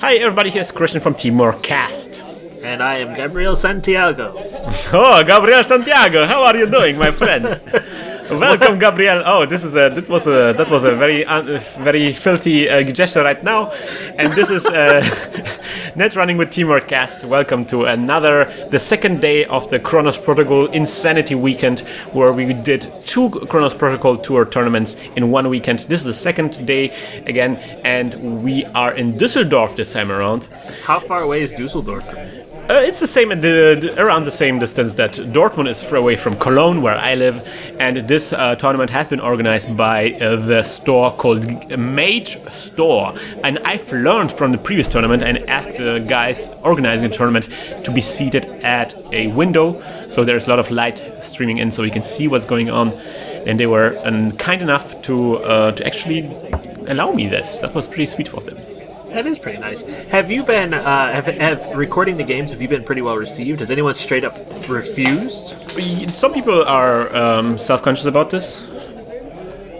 Hi everybody, here's Krystian from TeamworkCast. And I am Gabriel Santiago. Oh, Gabriel Santiago, how are you doing, my friend? Welcome, Gabriel. Oh, that was a very filthy gesture right now, and this is Netrunning with TeamworkCast. Welcome to the second day of the Chronos Protocol Insanity Weekend, where we did 2 Chronos Protocol Tour tournaments in one weekend. This is the second day again, and we are in Düsseldorf this time around. How far away is Düsseldorf from you? It's the same, around the same distance that Dortmund is away from Cologne, where I live. And this tournament has been organized by the store called Mage Store. And I've learned from the previous tournament and asked the guys organizing the tournament to be seated at a window, so there's a lot of light streaming in, so we can see what's going on. And they were kind enough to actually allow me this. That was pretty sweet of them. That is pretty nice. Have you been, have recording the games, have you been pretty well received? Has anyone straight up refused? Some people are self-conscious about this.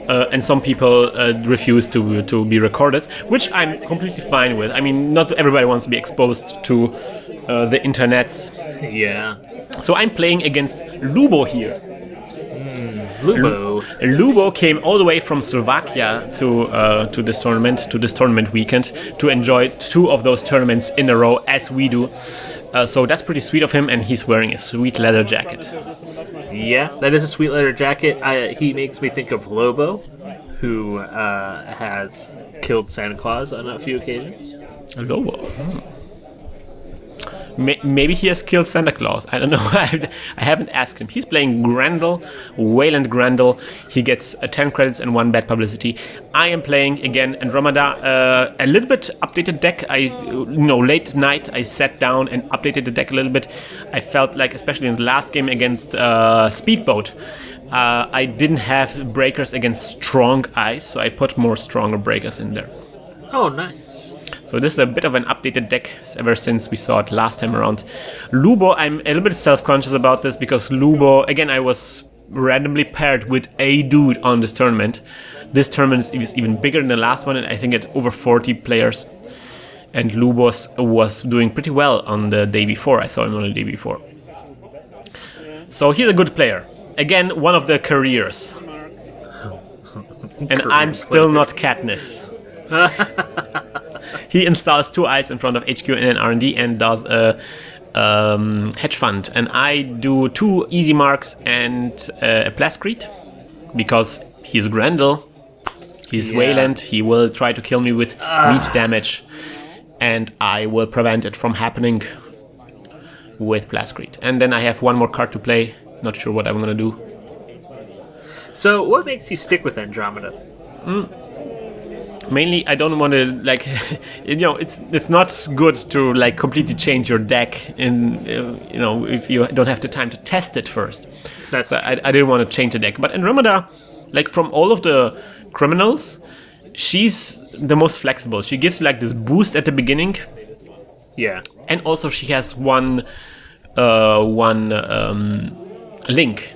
And some people refuse to be recorded, which I'm completely fine with. I mean, not everybody wants to be exposed to the internets. Yeah. So I'm playing against Lubo here. Lubo. Lubo came all the way from Slovakia to this tournament weekend, to enjoy 2 of those tournaments in a row, as we do. So that's pretty sweet of him, and he's wearing a sweet leather jacket. Yeah, that is a sweet leather jacket. He makes me think of Lobo, who has killed Santa Claus on a few occasions. Lobo. Maybe he has killed Santa Claus. I don't know. I haven't asked him. He's playing GRNDL, Weyland GRNDL. He gets 10 credits and 1 bad publicity. I am playing again Andromeda, a little bit updated deck. Late night I sat down and updated the deck a little bit. I felt like, especially in the last game against Speedboat, I didn't have breakers against strong ice, so I put more stronger breakers in there. Oh, nice. So this is a bit of an updated deck ever since we saw it last time around. Lubo, I'm a little bit self-conscious about this, because Lubo, again, I was randomly paired with a dude on this tournament. This tournament is even bigger than the last one, and I think at over 40 players. And Lubo was doing pretty well on the day before. I saw him on the day before. So he's a good player. Again, one of the careers. And I'm still not Katniss. He installs 2 eyes in front of HQ and R&D and does a hedge fund. And I do 2 easy marks and a Plascrete, because he's GRNDL, he's Weyland, he will try to kill me with meat damage, and I will prevent it from happening with Plascrete. And then I have 1 more card to play, not sure what I'm gonna do. So what makes you stick with Andromeda? Mainly, I don't want to, like, it's not good to, like, completely change your deck if you don't have the time to test it first. So I didn't want to change the deck. But Andromeda, like, from all of the criminals, she's the most flexible. She gives, like, this boost at the beginning. Yeah. And also she has one link.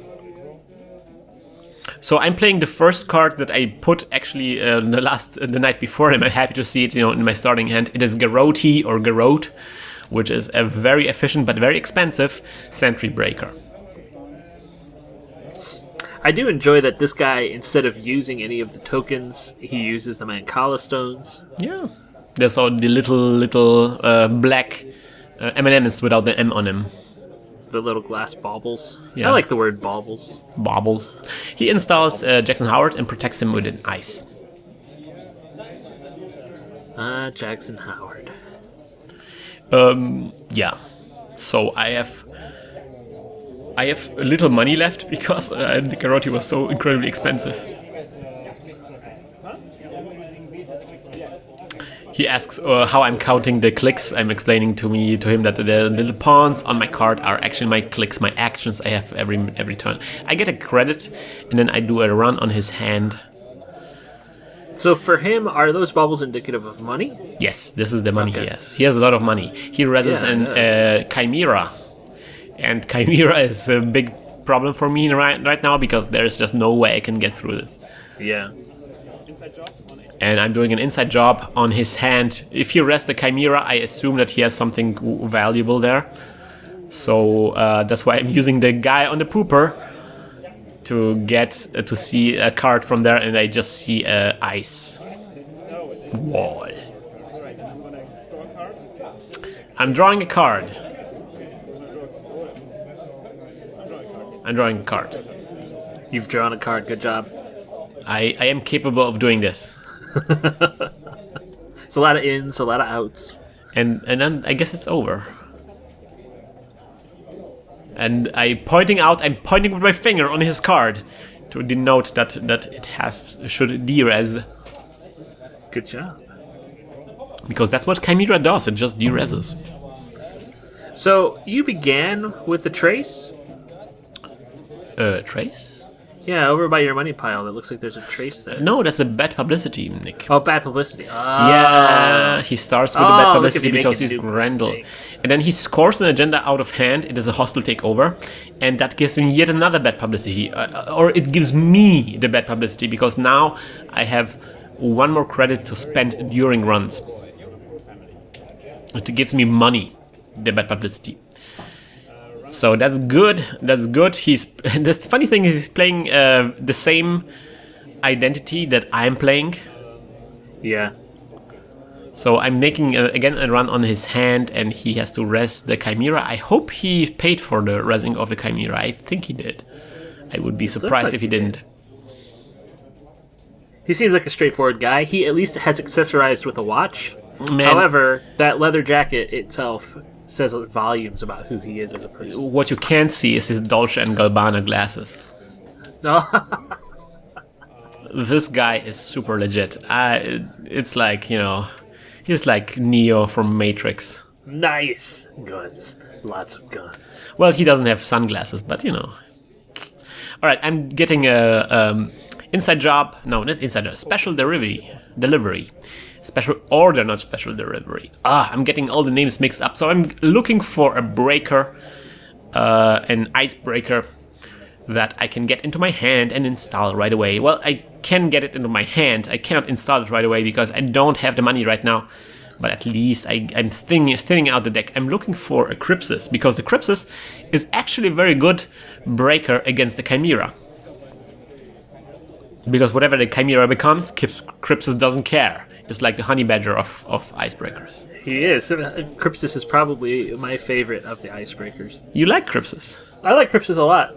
So I'm playing the first card that I put actually the night before, and I'm happy to see it, in my starting hand. It is Garrote or Garrote, which is a very efficient but very expensive sentry breaker. I do enjoy that this guy, instead of using any of the tokens, he uses the Mancala stones. Yeah. There's all the little black M&Ms without the M on them. The little glass baubles. Yeah. I like the word baubles. Baubles. He installs Jackson Howard and protects him with an ice. Jackson Howard. Yeah. So I have a little money left, because the Garrote was so incredibly expensive. He asks how I'm counting the clicks. I'm explaining to him that the little pawns on my card are actually my clicks, my actions I have every turn. I get a credit, and then I do a run on his hand. So for him, are those baubles indicative of money? Yes, this is the money he has. He has a lot of money. He reses an Chimera. And Chimera is a big problem for me right now, because there's just no way I can get through this. Yeah. And I'm doing an inside job on his hand. If he rests the Chimera, I assume that he has something valuable there. So that's why I'm using the guy on the pooper to get to see a card from there, and I just see a ice wall. I'm drawing a card. I'm drawing a card. You've drawn a card. Good job. I am capable of doing this. It's a lot of ins, a lot of outs. And then I guess it's over. And I'm pointing with my finger on his card to denote that it should de-res. Good job. Because that's what Chimera does, it just de-reses. So, you began with the trace? Trace? Yeah, over by your money pile. It looks like there's a trace there. No, that's a bad publicity, Nick. Oh, bad publicity. Yeah, he starts with the bad publicity because he's Grendel. Mistakes. And then he scores an agenda out of hand. It is a hostile takeover. And that gives him yet another bad publicity. Or it gives me the bad publicity because now I have one more credit to spend during runs. It gives me money, the bad publicity. So that's good. That's good. The funny thing is he's playing the same identity that I'm playing. Yeah. So I'm making again a run on his hand, and he has to res the Chimera. I hope he paid for the resing of the Chimera. I think he did. I would be surprised if he didn't. He seems like a straightforward guy. He at least has accessorized with a watch. Man, however, that leather jacket itself says volumes about who he is as a person. what you can't see is his Dolce & Gabbana glasses. No. This guy is super legit. It's like, you know, he's like Neo from Matrix. Nice. Guns. Lots of guns. Well, he doesn't have sunglasses, but you know. Alright, I'm getting a inside job. No, not inside job. Special delivery. Special order, not special delivery. I'm getting all the names mixed up. So I'm looking for a breaker, an icebreaker that I can get into my hand and install right away. Well, I can get it into my hand. I cannot install it right away because I don't have the money right now. But at least I'm thinning out the deck. I'm looking for a Crypsis because the Crypsis is actually a very good breaker against the Chimera. Because whatever the Chimera becomes, Crypsis doesn't care. It's like the honey badger of icebreakers. He is. Crypsis is probably my favorite of the icebreakers. You like Crypsis? I like Crypsis a lot.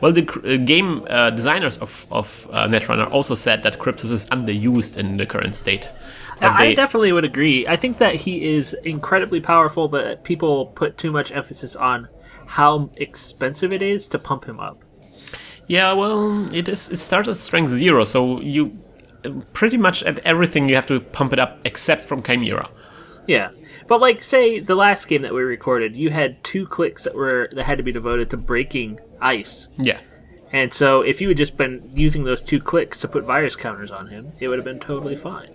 Well, the game designers of Netrunner also said that Crypsis is underused in the current state. I definitely would agree. I think that he is incredibly powerful, but people put too much emphasis on how expensive it is to pump him up. Yeah, well, it starts at strength 0, so you pretty much at everything you have to pump it up except from Chimera. Yeah, but like say the last game that we recorded, you had 2 clicks that had to be devoted to breaking ice. Yeah. And so if you had just been using those 2 clicks to put virus counters on him, it would have been totally fine.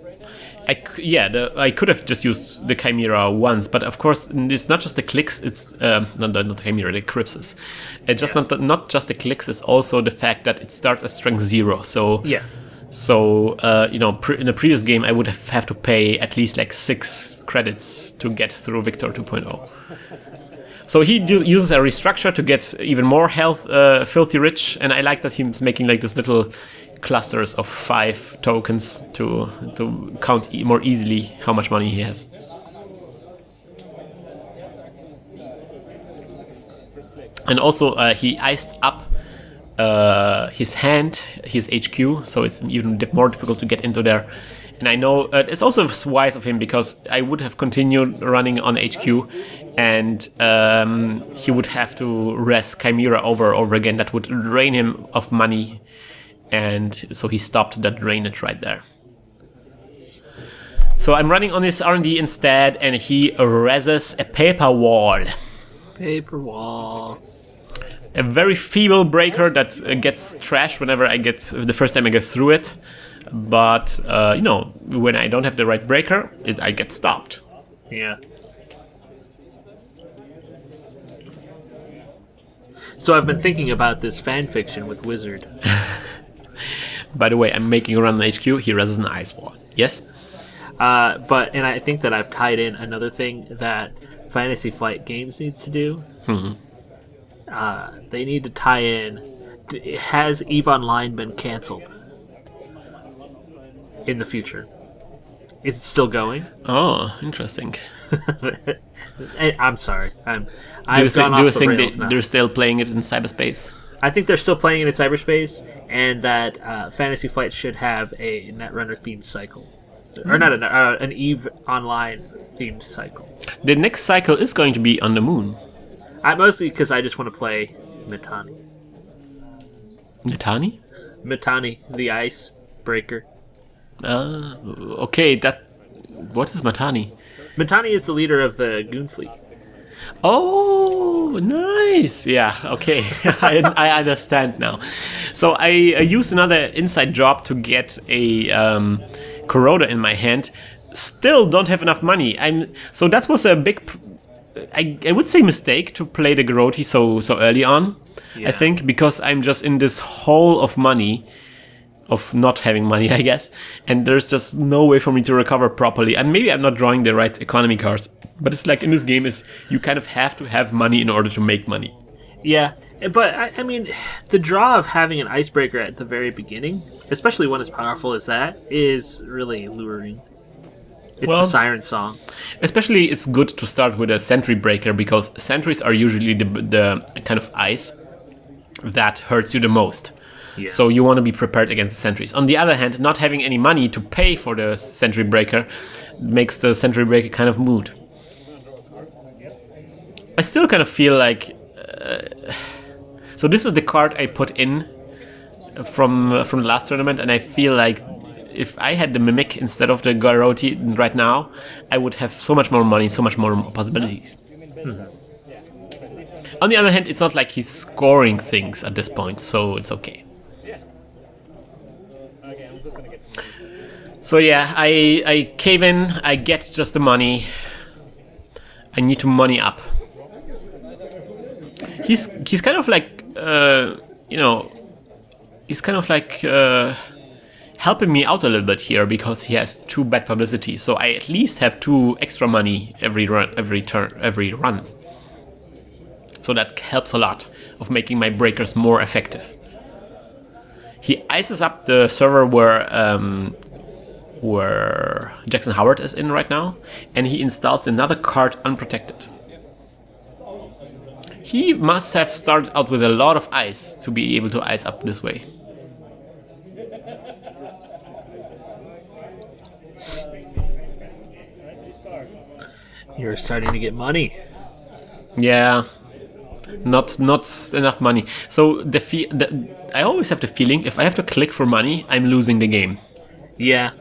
I could have just used the Chimera once, but of course it's not just the clicks. It's not the Chimera, the Crypsis. It's just not just the clicks. It's also the fact that it starts at strength 0. So yeah. So you know, in a previous game, I would have to pay at least like 6 credits to get through Victor 2.0. So he uses a restructure to get even more health, filthy rich, and I like that he's making like this little clusters of 5 tokens to count more easily how much money he has. And also he iced up his hand, his HQ, so it's even more difficult to get into there. And I know it's also wise of him because I would have continued running on HQ, and he would have to rest Chimera over and over again. That would drain him of money, and so he stopped that drainage right there. So I'm running on his R&D instead, and he reses a paper wall. Paper wall. A very feeble breaker that gets trashed whenever the first time I get through it. But, you know, when I don't have the right breaker, I get stopped. Yeah. So I've been thinking about this fan fiction with Wizard. By the way, I'm making a run on HQ. He reses an ice wall. Yes? And I think that I've tied in another thing that Fantasy Flight Games needs to do. They need to tie in. Has EVE Online been canceled in the future? Is it still going? Oh, interesting. I'm sorry. Do you think they're still playing it in cyberspace? I think they're still playing it in cyberspace, and that Fantasy Flight should have a Netrunner themed cycle. Or not an EVE Online themed cycle. The next cycle is going to be on the moon. Mostly because I just want to play Mittani. Mittani? Mittani, the ice breaker. Okay, what is Mittani? Mittani is the leader of the Goon Fleet. Oh, nice. Yeah, okay. I understand now. So I used another inside job to get a Corroder in my hand. Still don't have enough money. So that was a big, I would say, mistake to play the Garrote so early on. Yeah. I think, because I'm just in this hole of money, of not having money, I guess, and there's just no way for me to recover properly. And maybe I'm not drawing the right economy cards, but it's like in this game you kind of have to have money in order to make money. Yeah, but I mean, the draw of having an icebreaker at the very beginning, especially one as powerful as that, is really luring. It's the siren song. Especially, it's good to start with a sentry breaker, because sentries are usually the kind of ice that hurts you the most. Yeah. So you want to be prepared against the sentries. On the other hand, not having any money to pay for the sentry breaker makes the sentry breaker kind of moot. I still kind of feel like... so this is the card I put in from the last tournament, and I feel like if I had the Mimic instead of the Garrote right now, I would have so much more money, so much more possibilities. On the other hand, it's not like he's scoring things at this point, so it's okay. So yeah, I cave in, I get just the money. I need to money up. He's kind of like, he's kind of like helping me out a little bit here, because he has 2 bad publicity. So I at least have 2 extra money every run. So that helps a lot of making my breakers more effective. He ices up the server where Jackson Howard is in right now, and he installs another card unprotected. He must have started out with a lot of ice to be able to ice up this way. You're starting to get money. Yeah. Not enough money. So I always have the feeling if I have to click for money, I'm losing the game. Yeah.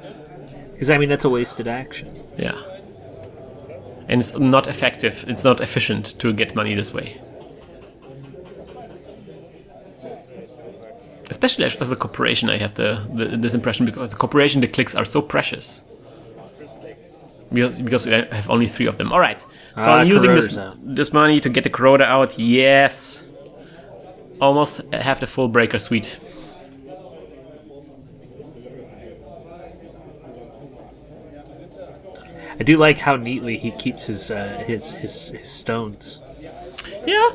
Because, I mean, that's a wasted action. Yeah. And it's not effective. It's not efficient to get money this way. Especially as a corporation, I have this impression, because as a corporation, the clicks are so precious. Because we have only 3 of them. Alright, so I'm using this money to get the Corroder out. Yes! Almost have the full breaker suite. I do like how neatly he keeps his stones. Yeah,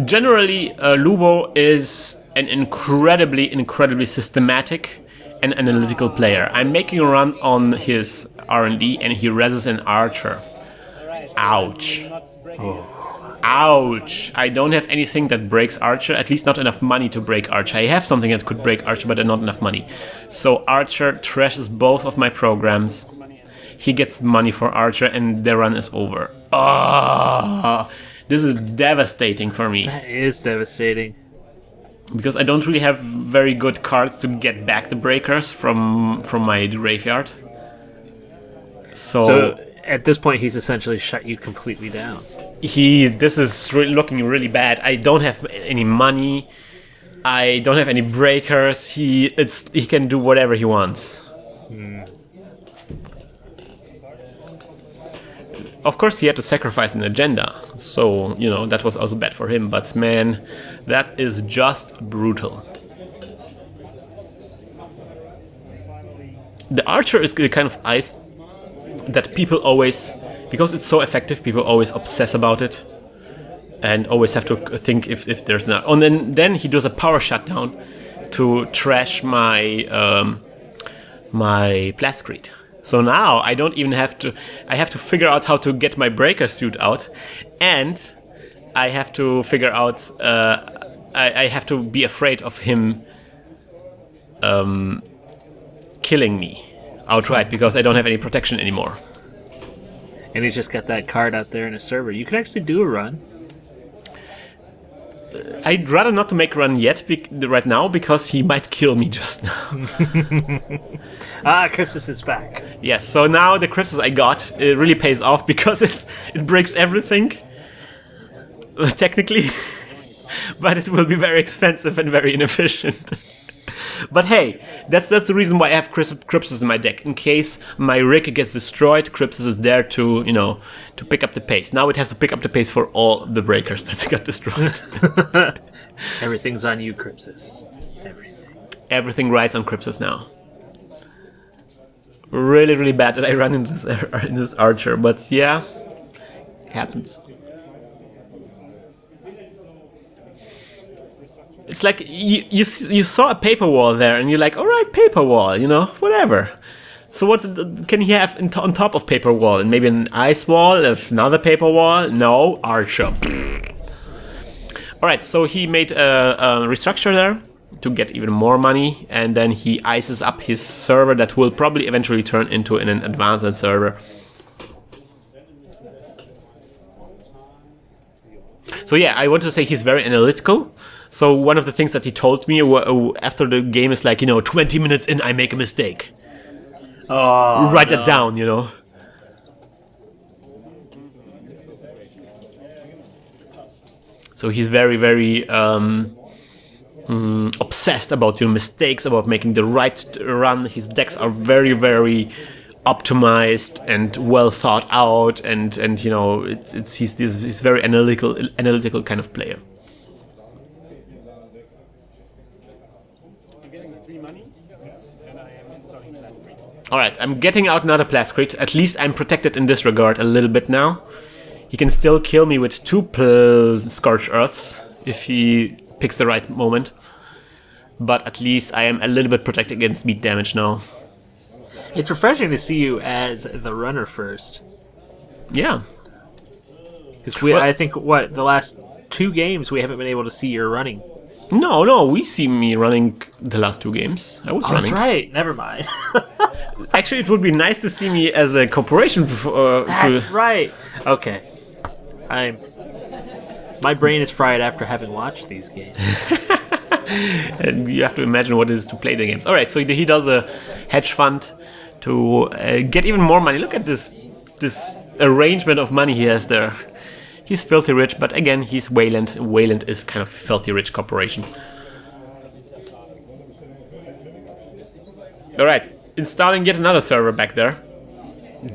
generally Lubo is an incredibly systematic and analytical player. I'm making a run on his R&D, and he reses an archer. Ouch. Oh. Ouch. I don't have anything that breaks archer, at least not enough money to break archer. I have something that could break archer, but not enough money. So archer trashes both of my programs. He gets money for archer, and the run is over. Oh, this is devastating for me. That is devastating. Because I don't really have very good cards to get back the breakers from my graveyard. So at this point, he's essentially shut you completely down. This is looking really bad. I don't have any money. I don't have any breakers. He can do whatever he wants. Of course, he had to sacrifice an agenda, so, that was also bad for him, but man, that is just brutal. the Archer is the kind of ice that people always, because it's so effective, people always obsess about it and always have to think if there's not. Oh, and then he does a power shutdown to trash my my Blastcrete. So now I don't even have to. I have to figure out how to get my breaker suit out, and I have to figure out. I have to be afraid of him killing me outright because I don't have any protection anymore. And he's just got that card out there in a server. You can actually do a run. I'd rather not to make a run yet right now because he might kill me just now. Krypsis is back. Yes, so now the Krypsis I got, it really pays off because it breaks everything, technically, but it will be very expensive and very inefficient. But hey, that's the reason why I have Krypsis in my deck. In case my rig gets destroyed, Krypsis is there to, you know, to pick up the pace. Now it has to pick up the pace for all the breakers that got destroyed. Everything's on you, Krypsis. Everything. Everything rides on Krypsis now. Really, really bad that I run into this Archer, but yeah, it happens. It's like you saw a paper wall there, and you're like, all right, paper wall, you know, whatever. So what can he have on top of paper wall? And maybe an ice wall, another paper wall? No, Archer. All right, so he made a restructure there to get even more money, and then he ices up his server that will probably eventually turn into an advanced server. So yeah, I want to say he's very analytical. So one of the things that he told me after the game is like, you know, 20 minutes in, I make a mistake. Oh, Write that down, you know. So he's very, very obsessed about your mistakes, about making the right run. His decks are very, very optimized and well thought out, and you know, he's very analytical kind of player. Alright, I'm getting out another Blastcrete. At least I'm protected in this regard a little bit now. He can still kill me with 2 Scorched Earths if he picks the right moment. But at least I am a little bit protected against meat damage now. It's refreshing to see you as the runner first. Yeah. Because I think, the last 2 games we haven't been able to see your running. No, we see me running the last 2 games. I was running. That's right. Never mind. Actually, it would be nice to see me as a corporation. That's right. Okay. My brain is fried after having watched these games. And you have to imagine what it is to play the games. Alright, so he does a hedge fund to get even more money. Look at this arrangement of money he has there. He's filthy rich, but again, he's Weyland. Weyland is kind of a filthy rich corporation. Alright, installing yet another server back there.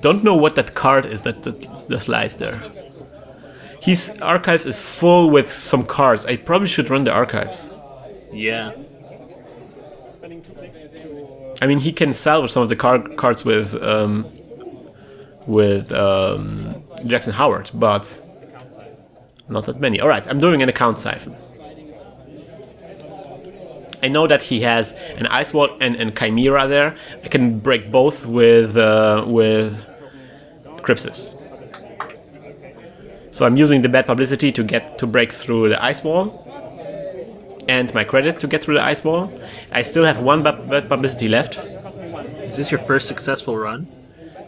Don't know what that card is that just lies there. His archives is full with some cards. I probably should run the archives. Yeah. I mean, he can salvage some of the cards with Jackson Howard, but not that many. Alright, I'm doing an account siphon. I know that he has an Ice Wall and Chimera there. I can break both with Krypsis. So I'm using the bad publicity to break through the Ice Wall, and my credit to get through the Ice Wall. I still have 1 bad publicity left. Is this your first successful run?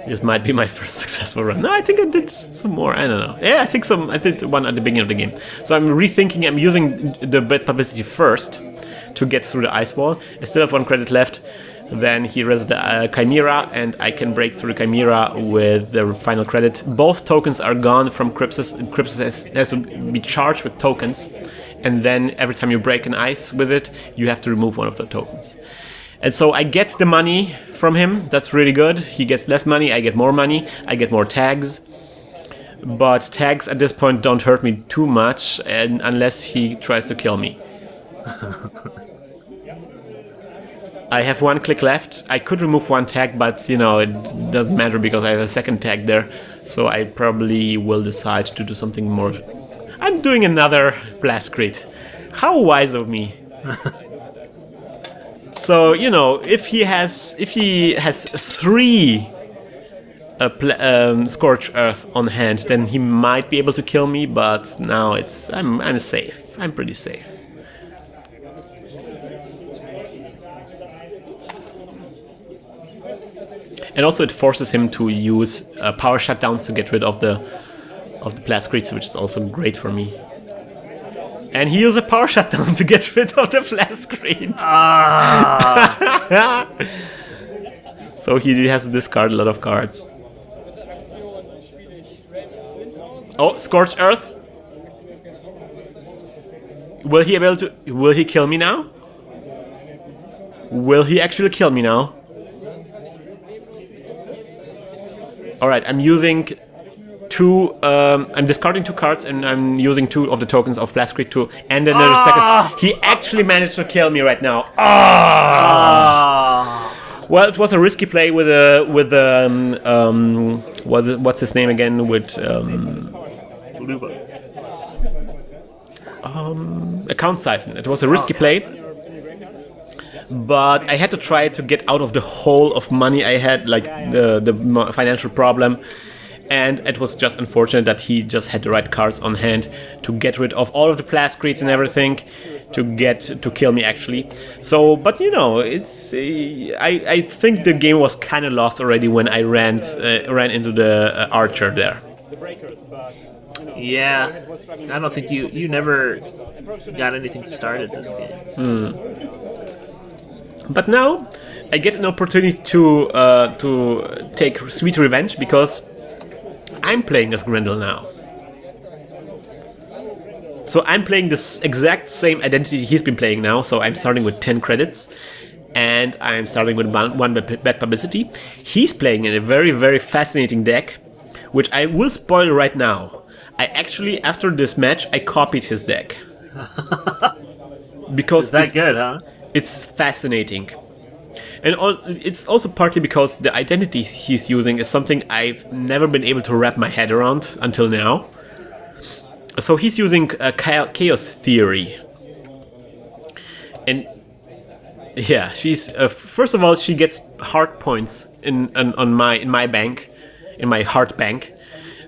This might be my first successful run. No, I think I did some more. I don't know. Yeah, I did one at the beginning of the game. So I'm rethinking. I'm using the bad publicity first to get through the Ice Wall. I still have 1 credit left. Then he rests the Chimera, and I can break through the Chimera with the final credit. Both tokens are gone from Krypsis. Krypsis has to be charged with tokens, and then every time you break an ice with it, you have to remove 1 of the tokens. And so I get the money from him. That's really good. He gets less money, I get more money, I get more tags. But tags at this point don't hurt me too much, and unless he tries to kill me. I have 1 click left. I could remove 1 tag, but you know, it doesn't matter because I have a second tag there. So I probably will decide to do something more. I'm doing another Blastcrete. How wise of me. So, you know, if he has 3 Scorched Earth on hand, then he might be able to kill me, but now I'm safe. I'm pretty safe. And also it forces him to use power shutdowns to get rid of the Blastcretes, which is also great for me. And he used a power shutdown to get rid of the Blastcrete. Ah. So he has to discard a lot of cards. Oh, Scorched Earth. Will he kill me now? Will he actually kill me now? Alright, I'm using 2, I'm discarding 2 cards and I'm using 2 of the tokens of Blastcrete to end another second. He actually managed to kill me right now. Well, it was a risky play with what's his name again? With Lubo. Account Siphon. It was a risky play. But I had to try to get out of the hole of money I had, like the financial problem. And it was just unfortunate that he just had the right cards on hand to get rid of all of the Blastcretes and everything to kill me actually. So, but you know, it's I think the game was kind of lost already when I ran into the archer there. Yeah, I don't think you never got anything started this game. But now I get an opportunity to take sweet revenge because I'm playing as GRNDL now. So I'm playing this exact same identity he's been playing now. So I'm starting with 10 credits and I'm starting with one bad publicity. He's playing in a very, very fascinating deck, which I will spoil right now. I actually, after this match, I copied his deck. Because is that good, huh? It's fascinating. And it's also partly because the identity he's using is something I've never been able to wrap my head around until now. So he's using Chaos Theory. And yeah, she's first of all, she gets heart points in my bank, in my heart bank,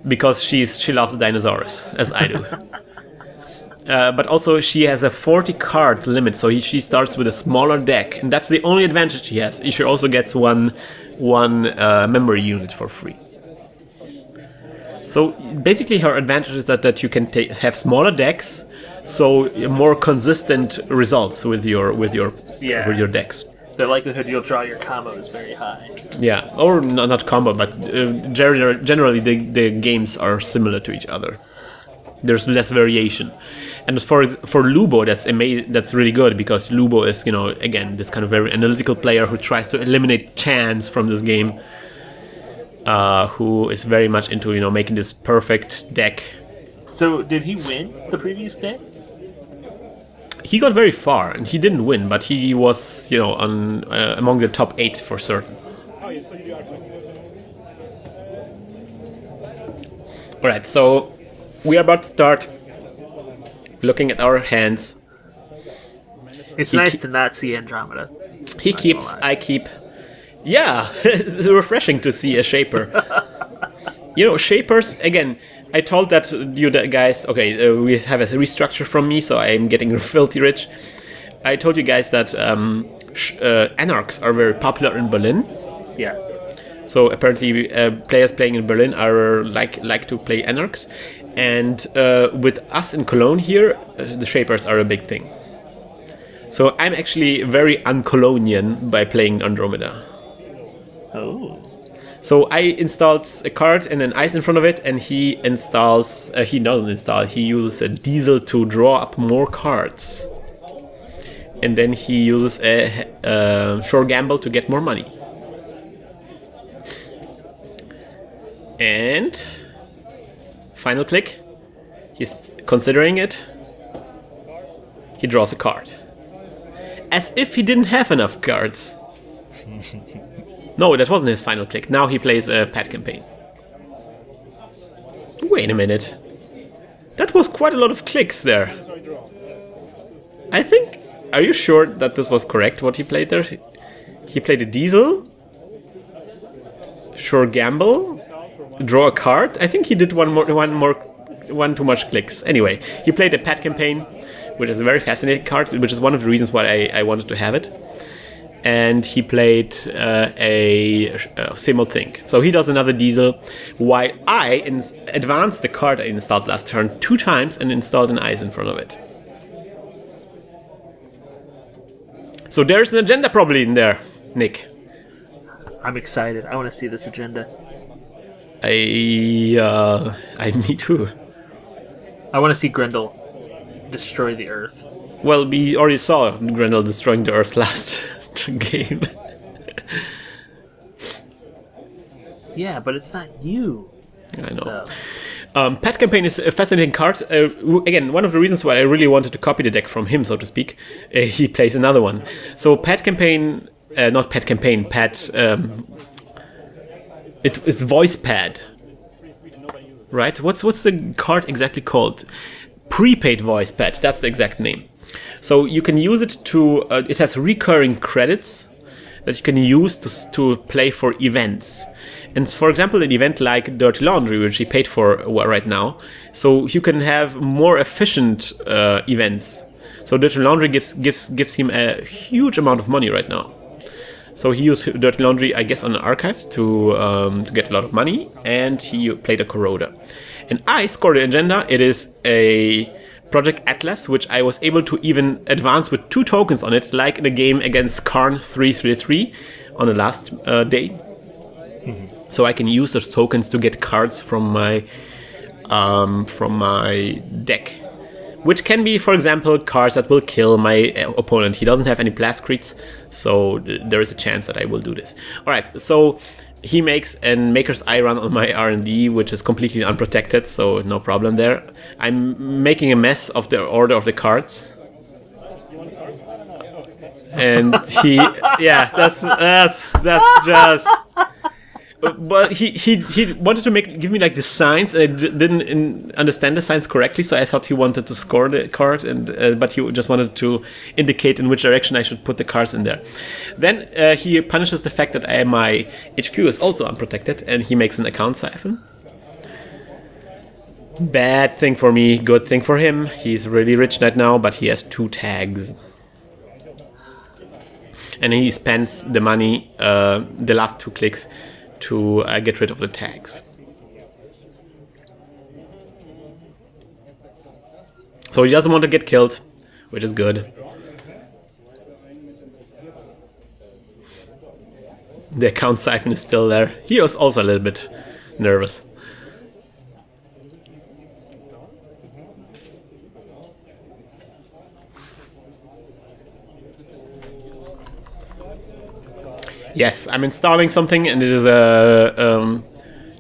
because she loves dinosaurs, as I do. But also she has a 40 card limit, so she starts with a smaller deck, and that's the only advantage she has. She also gets one memory unit for free. So basically her advantage is that you can have smaller decks, so more consistent results with your decks. The likelihood you'll draw your combo is very high. Yeah, or not combo, but generally the games are similar to each other. There's less variation. And for Lubo, that's amazing. That's really good because Lubo is, you know, again, this kind of very analytical player who tries to eliminate chance from this game. Who is very much into, you know, making this perfect deck. So did he win the previous deck? He got very far, and he didn't win, but he was, you know, on among the top 8 for certain. All right, so we are about to start looking at our hands. It's nice to not see Andromeda. He keeps, I keep. Yeah, it's refreshing to see a Shaper. You know, Shapers, again, I told that you guys, okay, we have a restructure from me, so I'm getting filthy rich. I told you guys that Anarchs are very popular in Berlin. Yeah. So apparently players playing in Berlin are like to play Anarchs. And with us in Cologne here, the Shapers are a big thing. So I'm actually very un-Colonian by playing Andromeda. Oh. So I installed a card and an ice in front of it, and he installs, he doesn't install, he uses a diesel to draw up more cards. And then he uses a Shore Gamble to get more money. And final click, he's considering it, he draws a card. as if he didn't have enough cards. No, that wasn't his final click. Now he plays a pet campaign. Wait a minute. That was quite a lot of clicks there. I think... Are you sure that this was correct, what he played there? He played a diesel. Sure gamble. Draw a card. I think he did one too much clicks. Anyway, he played a pet campaign, which is a very fascinating card, which is one of the reasons why I wanted to have it. And he played a Simul Think. So he does another diesel, while I advanced the card I installed last turn 2 times and installed an ice in front of it. So there's an agenda probably in there, Nick. I'm excited. I want to see this agenda. Me too. I want to see Grendel destroy the Earth. Well, we already saw Grendel destroying the Earth last game. Yeah, but it's not you. I know. Pet Campaign is a fascinating card. Again, one of the reasons why I really wanted to copy the deck from him, so to speak. He plays another one. So Pet Campaign, not Pet Campaign, Pet... It's Voice Pad. Right? What's the card exactly called? Prepaid Voice Pad, that's the exact name. So you can use it to... it has recurring credits that you can use to play for events. And for example, an event like Dirty Laundry, which he paid for right now, so you can have more efficient events. So Dirty Laundry gives him a huge amount of money right now. So he used Dirty Laundry, I guess, on the archives to get a lot of money, and he played a Corroder. And I scored the agenda. It is a Project Atlas, which I was able to even advance with 2 tokens on it, like in the game against Karn 333 on the last day. Mm-hmm. So I can use those tokens to get cards from my deck, which can be, for example, cards that will kill my opponent. He doesn't have any blast crits, so there is a chance that I will do this. All right, so he makes a Maker's Eye run on my R&D, which is completely unprotected, so no problem there. I'm making a mess of the order of the cards. And he, yeah, that's just... But he wanted to give me like the signs, and I didn't understand the signs correctly, so I thought he wanted to score the card, and but he just wanted to indicate in which direction I should put the cards in there. Then he punishes the fact that my HQ is also unprotected, and he makes an account siphon. Bad thing for me, good thing for him. He's really rich right now, but he has 2 tags. And he spends the money, the last 2 clicks, to get rid of the tags. So he doesn't want to get killed, which is good. The account siphon is still there. He was also a little bit nervous. Yes, I'm installing something, and it is a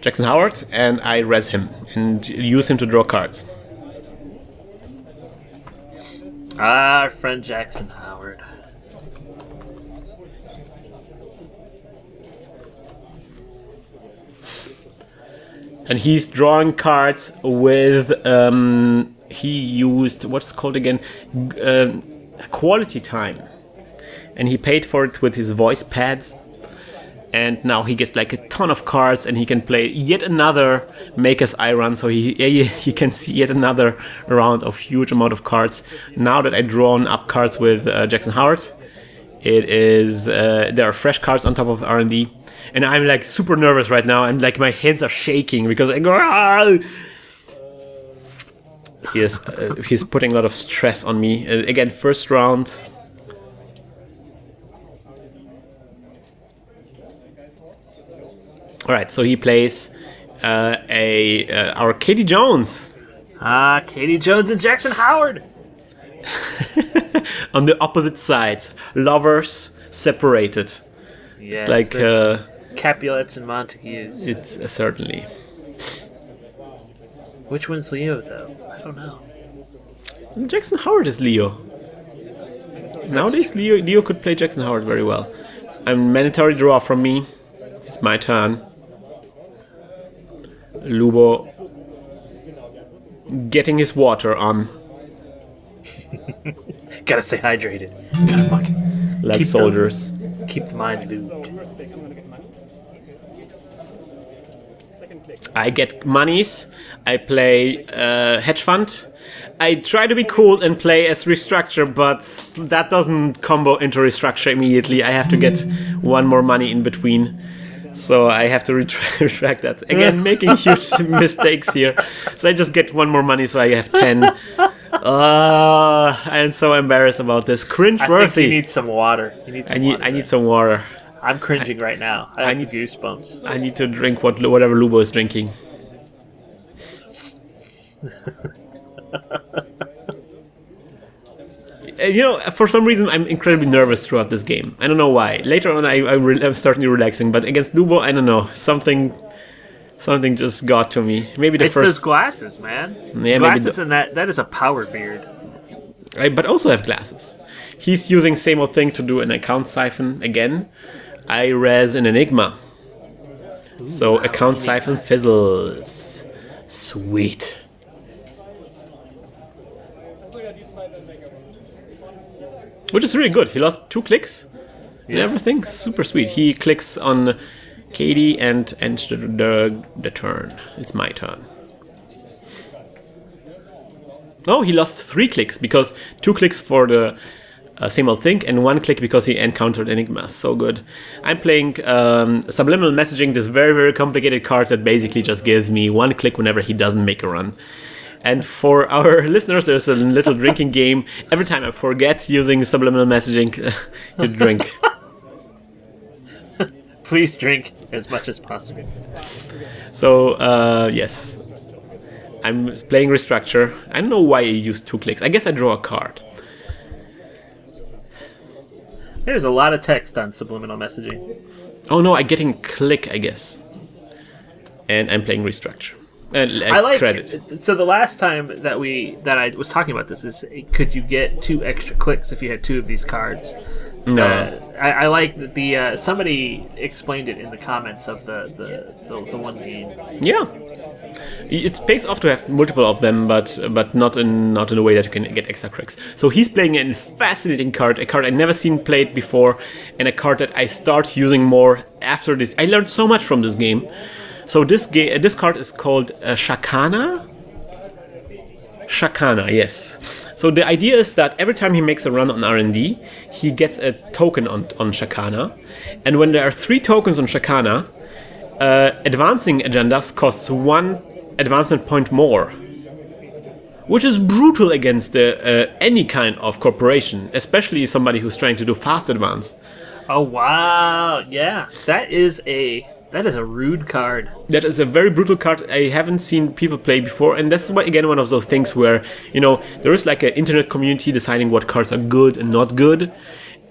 Jackson Howard, and I res him and use him to draw cards. Ah, our friend Jackson Howard. And he's drawing cards with he used what's it called again, quality time, and he paid for it with his voice pads. And now he gets like a ton of cards, and he can play yet another Maker's Eye run, so he can see yet another round of huge amount of cards. Now that I've drawn up cards with Jackson Howard, it is there are fresh cards on top of R&D, and I'm like super nervous right now, and like my hands are shaking because I go. Aah! He's putting a lot of stress on me. Again, first round. All right, so he plays our Katie Jones. Ah, Katie Jones and Jackson Howard. On the opposite sides, lovers separated. Yes, it's like Capulets and Montagues. It's certainly. Which one's Leo, though? I don't know. Jackson Howard is Leo. Nowadays, Leo could play Jackson Howard very well. A mandatory draw from me. It's my turn. Lubo getting his water on. Gotta stay hydrated. Gotta Like soldiers. Keep the mind lubed. I get monies. I play hedge fund. I try to be cool and play as restructure, but that doesn't combo into restructure immediately. I have to get one more money in between. So I have to retract that. Again, making huge mistakes here. So I just get one more money, so I have 10. I'm so embarrassed about this. Cringe-worthy. I think you need some water. I need some water. I'm cringing right now. I need goosebumps. I need to drink whatever Lubo is drinking. For some reason, I'm incredibly nervous throughout this game. I don't know why. Later on, I'm starting relaxing, but against Lubo, I don't know. Something just got to me. Maybe it's those glasses, man. Yeah, glasses and that is a power beard. I but also have glasses. He's using same old thing to do an account siphon again. I res an Enigma. Ooh, so account siphon fizzles. Sweet. Which is really good. He lost 2 clicks and everything. Super sweet. He clicks on Katie and ends the turn. It's my turn. Oh, he lost 3 clicks because 2 clicks for the same old thing and 1 click because he encountered Enigma. So good. I'm playing Subliminal Messaging, this very, very complicated card that basically just gives me 1 click whenever he doesn't make a run. And for our listeners, there's a little drinking game. Every time I forget using subliminal messaging, you drink. Please drink as much as possible. So, yes. I'm playing Restructure. I don't know why I used 2 clicks. I guess I draw a card. There's a lot of text on subliminal messaging. Oh no, I'm getting click, I guess. And I'm playing Restructure. I like credit. So the last time that I was talking about this is, could you get 2 extra clicks if you had 2 of these cards? No. I like the somebody explained it in the comments of the one game. Yeah, it pays off to have multiple of them, but not in a way that you can get extra clicks. So he's playing a fascinating card, a card I never seen played before, and a card that I start using more after this. I learned so much from this game. So this card is called Shakana. Shakana, yes. So the idea is that every time he makes a run on R&D, he gets a token on Shakana. And when there are 3 tokens on Shakana, advancing agendas costs 1 advancement point more. Which is brutal against any kind of corporation, especially somebody who's trying to do fast advance. Oh wow, yeah. That is a rude card. That is a very brutal card I haven't seen people play before, and that's why, again, one of those things where, there is like an internet community deciding what cards are good and not good,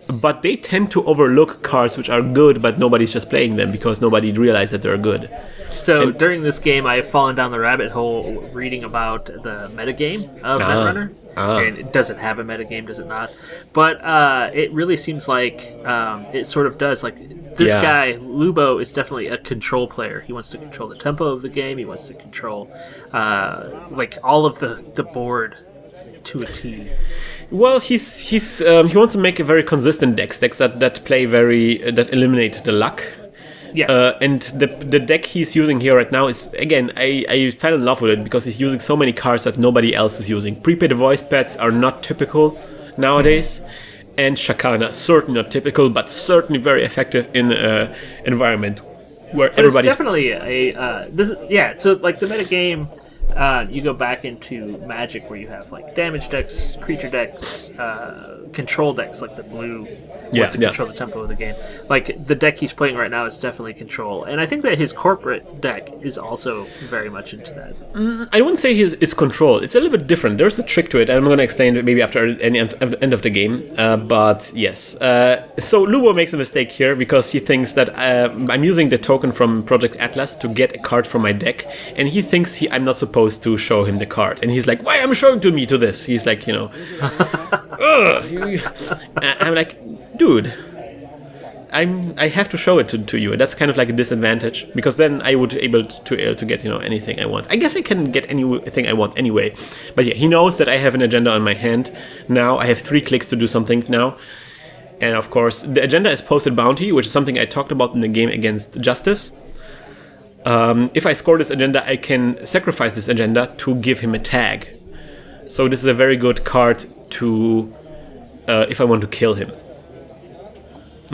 but they tend to overlook cards which are good, but nobody's just playing them because nobody realized that they're good. So during this game, I have fallen down the rabbit hole reading about the metagame of Netrunner. And it doesn't have a metagame, does it not? But it really seems like it sort of does. Like, this guy, Lubo, is definitely a control player. He wants to control the tempo of the game. He wants to control like all of the board to a T. Well, he wants to make a very consistent decks that play that eliminate the luck. Yeah. And the deck he's using here right now is, again, I fell in love with it because he's using so many cards that nobody else is using. Prepaid voice pads are not typical nowadays, and Shakana, certainly not typical, but certainly very effective in an environment where everybody's... It's definitely so like the metagame, you go back into Magic where you have like damage decks, creature decks, control decks like the blue wants to control the tempo of the game. Like the deck he's playing right now is definitely control, and I think that his corporate deck is also very much into that. I wouldn't say it's control. It's a little bit different. There's a trick to it. I'm going to explain it maybe after the end of the game. But yes, so Lubo makes a mistake here because he thinks that I'm using the token from Project Atlas to get a card from my deck, and he thinks I'm not supposed to show him the card, and he's like, "Why am I showing to this?" He's like, ugh. I'm like, dude, I have to show it to you. That's kind of like a disadvantage, because then I would be able to get, you know, anything I want. I guess I can get anything I want anyway. But yeah, he knows that I have an agenda on my hand now. I have 3 clicks to do something now. And of course, the agenda is posted bounty, which is something I talked about in the game against Justice. If I score this agenda, I can sacrifice this agenda to give him a tag. So this is a very good card to if I want to kill him.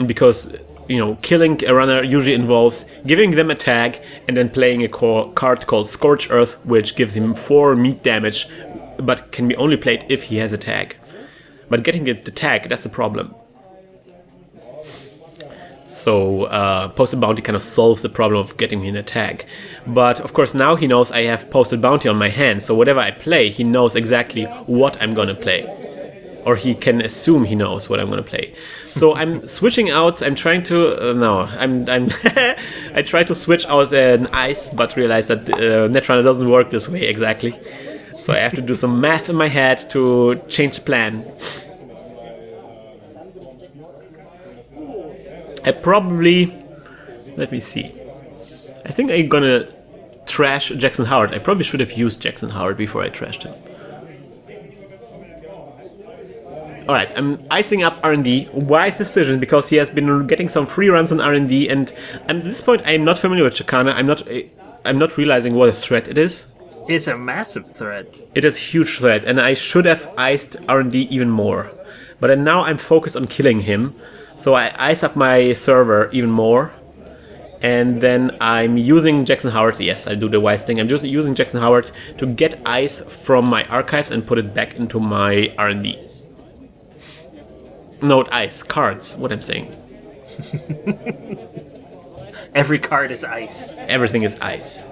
Because, you know, killing a runner usually involves giving them a tag and then playing a card called Scorch Earth, which gives him 4 meat damage, but can be only played if he has a tag. But getting the tag, that's the problem. So posted bounty kind of solves the problem of getting me in a tag. But of course now he knows I have posted bounty on my hand, so whatever I play, he knows exactly what I'm gonna play. Or he can assume he knows what I'm gonna play. So I'm switching out. I'm trying to I try to switch out an ice, but realize that Netrunner doesn't work this way exactly. So I have to do some math in my head to change the plan. I probably, let me see. I think I'm gonna trash Jackson Howard. I probably should have used Jackson Howard before I trashed him. Alright, I'm icing up R&D. Wise decision, because he has been getting some free runs on R&D, and at this point I'm not familiar with Shakana. I'm not realizing what a threat it is. It's a massive threat. It is a huge threat, and I should have iced R&D even more. But now I'm focused on killing him, so I ice up my server even more. And then I'm using Jackson Howard. Yes, I do the wise thing. I'm just using Jackson Howard to get ice from my archives and put it back into my R&D. Not ice, cards, what I'm saying. Every card is ice. Everything is ice.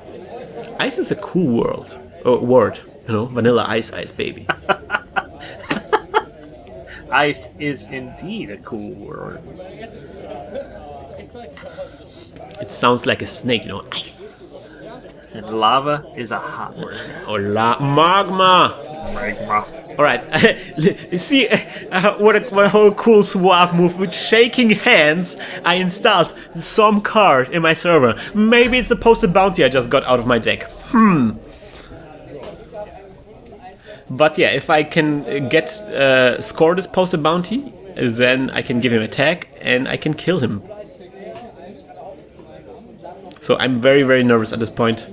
Ice is a cool word, you know, vanilla ice, baby. Ice is indeed a cool word. It sounds like a snake, you know, ice. And lava is a hot word. Or magma. Magma. Alright, see what a cool suave move. With shaking hands, I installed some card in my server. Maybe it's the posted bounty I just got out of my deck. But yeah, if I can score this posted bounty, then I can give him a tag and I can kill him. So I'm very, very nervous at this point.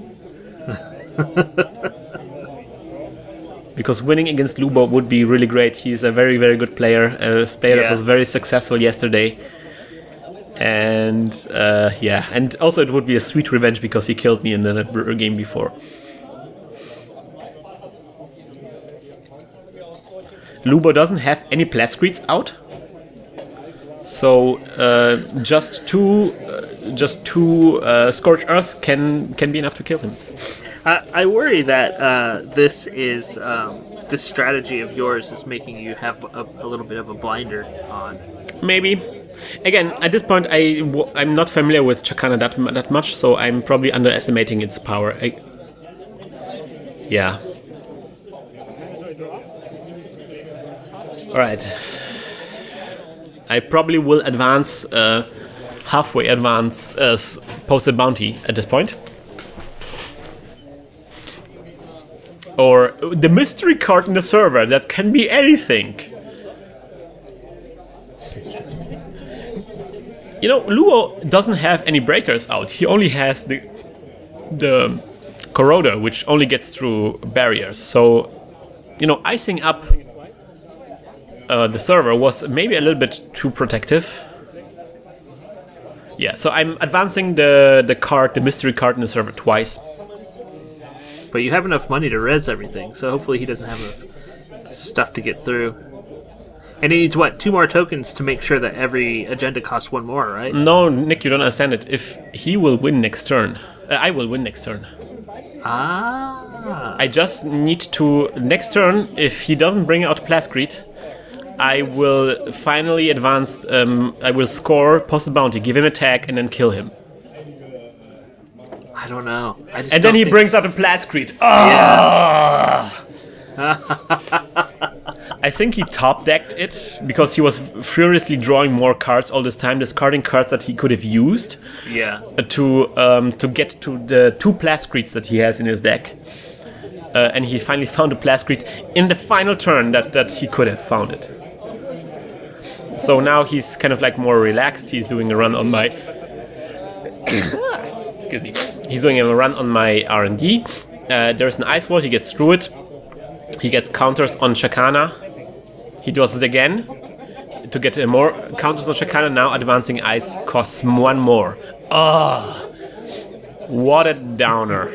Because winning against Lubo would be really great. He's a very, very good player. A player that was very successful yesterday. And yeah, and also it would be a sweet revenge because he killed me in the game before. Lubo doesn't have any plascreets out. So just two Scorched Earth can be enough to kill him. I worry that this strategy of yours is making you have a little bit of a blinder on. Maybe. Again, at this point, I'm not familiar with Shakana that much, so I'm probably underestimating its power. Yeah. Alright. I probably will advance, halfway advance posted bounty at this point. Or the mystery card in the server, that can be anything. You know, Lubo doesn't have any breakers out. He only has the corroder, which only gets through barriers. So, you know, icing up the server was maybe a little bit too protective. Yeah, so I'm advancing the mystery card in the server twice. But you have enough money to res everything, so hopefully he doesn't have enough stuff to get through. And he needs, what, 2 more tokens to make sure that every agenda costs 1 more, right? No, Nick, you don't understand it. If he will win next turn, I will win next turn. Ah. I just need to, next turn, if he doesn't bring out Plascrete, I will finally advance, I will score posted bounty, give him a tag, and then kill him. I don't know. And then he brings out a Plascrete. Oh! Yeah. I think he top-decked it because he was furiously drawing more cards all this time, discarding cards that he could have used to get to the 2 Plascreets that he has in his deck. And he finally found a Plascreet in the final turn that he could have found it. So now he's kind of like more relaxed. He's doing a run on my... Excuse me. He's doing a run on my R&D. There's an Ice Wall, he gets through it. He gets counters on Shakana. He does it again to get more counters on Shakana. Now advancing ice costs 1 more. Oh, what a downer.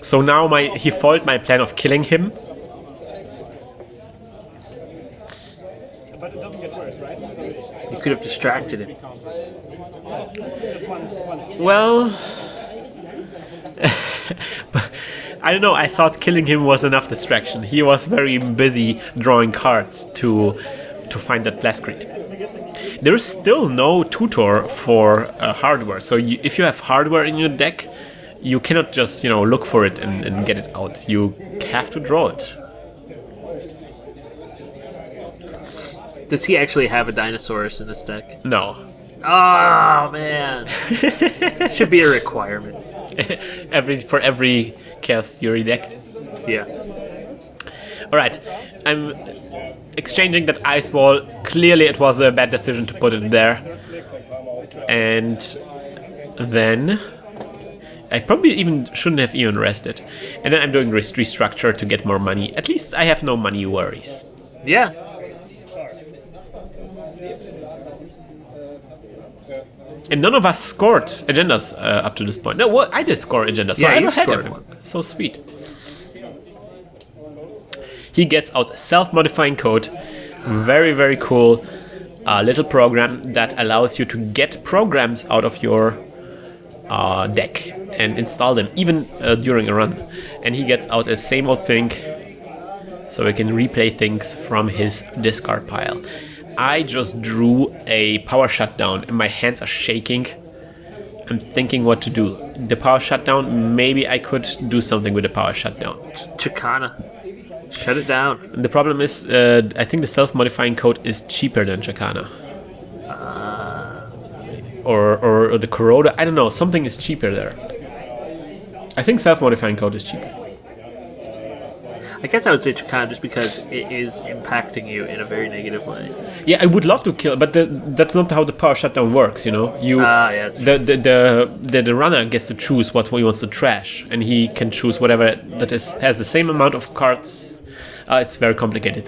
So now he foiled my plan of killing him. You could have distracted him. Well, but I don't know, I thought killing him was enough distraction. He was very busy drawing cards to find that Plascrete. There's still no tutor for hardware, so if you have hardware in your deck, you cannot just, look for it and get it out. You have to draw it. Does he actually have a Dinosaurus in this deck? No. Oh, man. Should be a requirement. For every Chaos Theory deck. Yeah. Alright, I'm exchanging that Ice Wall. Clearly it was a bad decision to put it there. And then I probably shouldn't have even rested. And then I'm doing restructure to get more money. At least I have no money worries. Yeah. And none of us scored agendas up to this point. No, well, I did score agendas, so I don't have everyone. So sweet. He gets out self-modifying code. Very, very cool little program that allows you to get programs out of your deck and install them, even during a run. And he gets out a same old thing, so we can replay things from his discard pile. I just drew a power shutdown and my hands are shaking. I'm thinking what to do. The power shutdown, maybe I could do something with the power shutdown. Chakana. Shut it down. The problem is, I think the self-modifying code is cheaper than Shakana. Or the Corroda, I don't know, something is cheaper there. I think self-modifying code is cheaper. I guess I would say Chakana just because it is impacting you in a very negative way. Yeah, I would love to kill, but that's not how the power shutdown works, you know? Yeah, the runner gets to choose what he wants to trash, and he can choose whatever that has the same amount of cards. It's very complicated.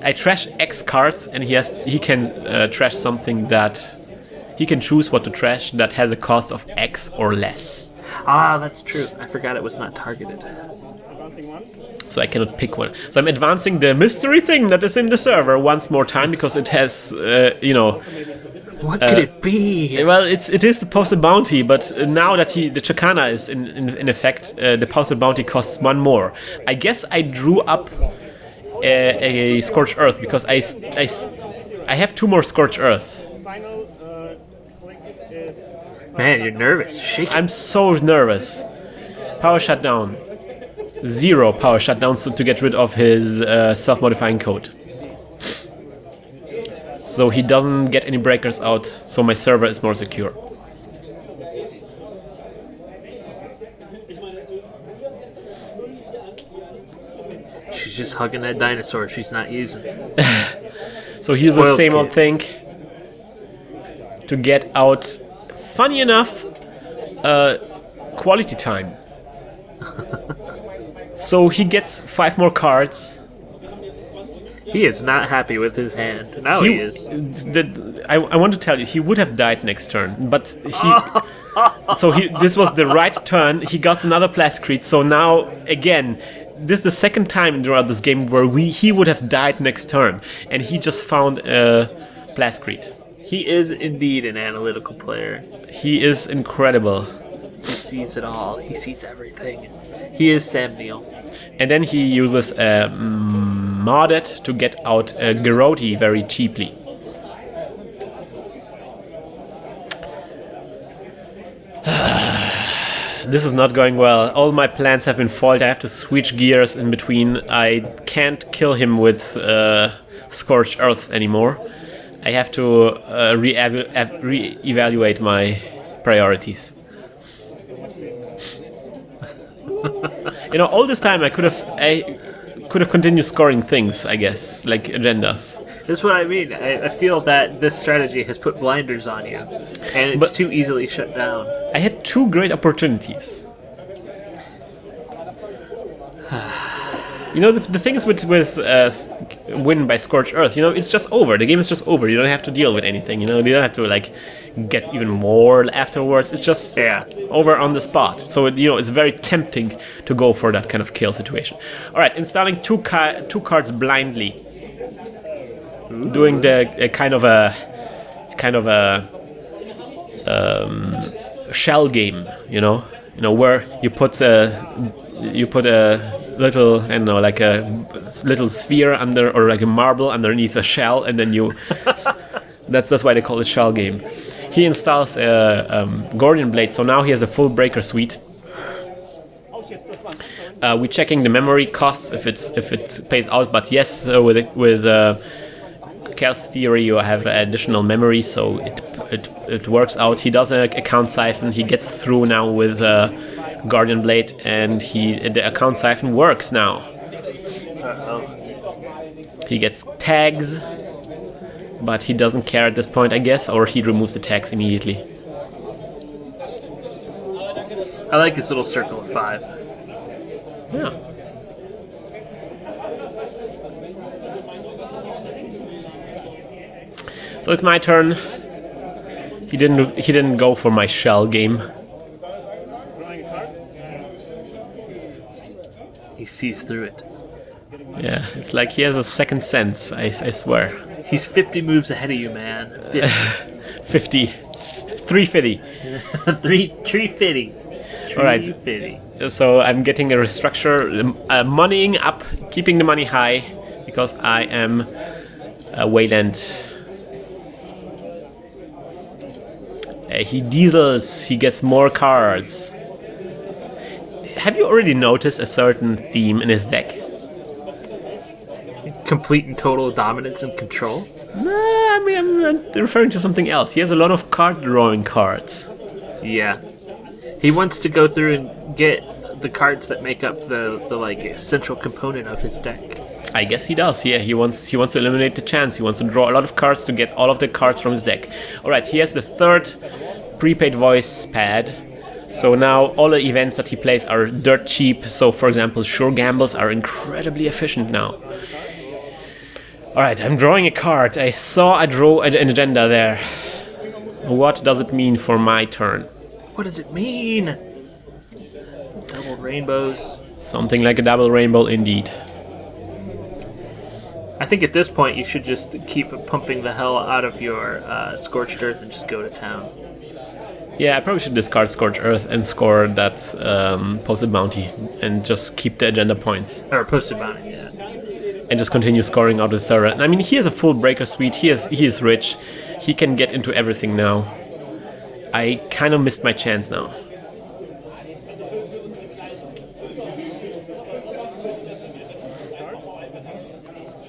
I trash X cards, and he can trash something that he can choose what to trash that has a cost of X or less. Ah, that's true. I forgot it was not targeted. So I cannot pick one. So I'm advancing the mystery thing that is in the server once more time because it has, What could it be? Well, it is the postal bounty, but now that the Chakana is in effect, the postal bounty costs 1 more. I guess I drew up a Scorched Earth because I have 2 more Scorched Earth. Man, you're nervous. Shaking. I'm so nervous. Power shutdown. 0 power shutdowns to get rid of his self-modifying code. So he doesn't get any breakers out, so my server is more secure. She's just hugging that dinosaur she's not using. So here's the same old thing to get out, funny enough, quality time. So he gets 5 more cards. He is not happy with his hand. Now he is. I want to tell you, he would have died next turn, but this was the right turn. He got another Plascrete, so now again, this is the second time throughout this game where he would have died next turn, and he just found a Plascrete. He is indeed an analytical player. He is incredible. He sees it all. He sees everything. He is Sam Neill. And then he uses modded to get out a Garrote very cheaply. This is not going well. All my plans have been foiled. I have to switch gears in between. I can't kill him with Scorched Earths anymore. I have to re-evaluate my priorities. You know, all this time I could have continued scoring things, I guess, like agendas. That's what I mean. I feel that this strategy has put blinders on you, and it's too easily shut down. I had 2 great opportunities. You know, the thing is with win by Scorched Earth, you know, it's just over. The game is just over. You don't have to deal with anything. You know, you don't have to like get even more afterwards. It's just over on the spot. So you know, it's very tempting to go for that kind of kill situation. All right, installing two cards blindly. Ooh. Doing the kind of a shell game, you know, where you put a little, I don't know, like a little sphere under, or like a marble underneath a shell, and then you. that's why they call it shell game. He installs a Guardian Blade, so now he has a full breaker suite. We're checking the memory costs if it pays out, but yes, with Chaos Theory you have additional memory, so it works out. He does an account siphon. He gets through now with Guardian Blade, and the account siphon works now. He gets tags, but he doesn't care at this point, I guess, or he removes the tags immediately. I like his little circle of 5. Yeah. So it's my turn. He didn't go for my shell game. He sees through it. Yeah, it's like he has a second sense, I swear. He's 50 moves ahead of you, man. 50. 350. 350. All right. So I'm getting a restructure, moneying up, keeping the money high, because I am a Weyland. He diesels, he gets more cards. Have you already noticed a certain theme in his deck? Complete and total dominance and control? Nah, I mean, I'm referring to something else. He has a lot of card drawing cards. Yeah. He wants to go through and get the cards that make up the like central component of his deck. I guess he does. Yeah, he wants to eliminate the chance. He wants to draw a lot of cards to get all of the cards from his deck. All right, he has the 3rd prepaid voice pad. So now all the events that he plays are dirt cheap. So for example, Sure Gambles are incredibly efficient now. All right, I'm drawing a card. I saw I drew an agenda there. What does it mean for my turn? What does it mean? Double rainbows. Something like a double rainbow indeed. I think at this point you should just keep pumping the hell out of your Scorched Earth and just go to town. Yeah, I probably should discard Scorched Earth and score that posted bounty and just keep the agenda points. Or posted bounty, yeah. And just continue scoring out of the server. And I mean, he has a full breaker suite. He is rich. He can get into everything now. I kind of missed my chance now.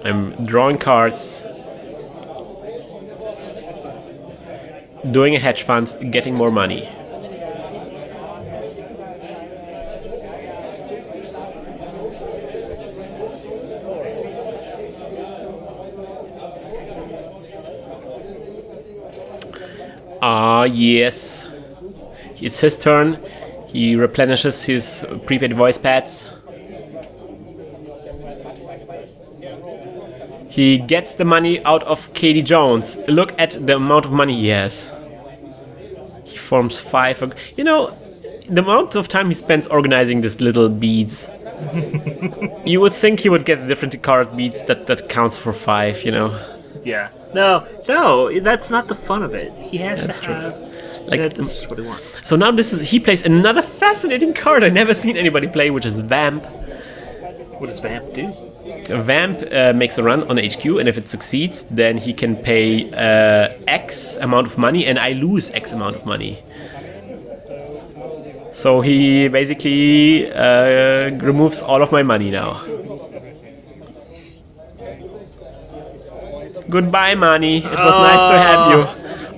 I'm drawing cards, doing a hedge fund, getting more money. Yes. It's his turn. He replenishes his prepaid voice pads. He gets the money out of Katie Jones. Look at the amount of money he has. He forms 5. You know, the amount of time he spends organizing these little beads. You would think he would get different card beads that counts for 5, you know. Yeah. No, that's not the fun of it. He has to have... Like, this is what he wants. So now he plays another fascinating card I've never seen anybody play, which is Vamp. What does Vamp do? Vamp makes a run on HQ, and if it succeeds, then he can pay X amount of money, and I lose X amount of money. So he basically removes all of my money now. Goodbye, money. It was nice to have you.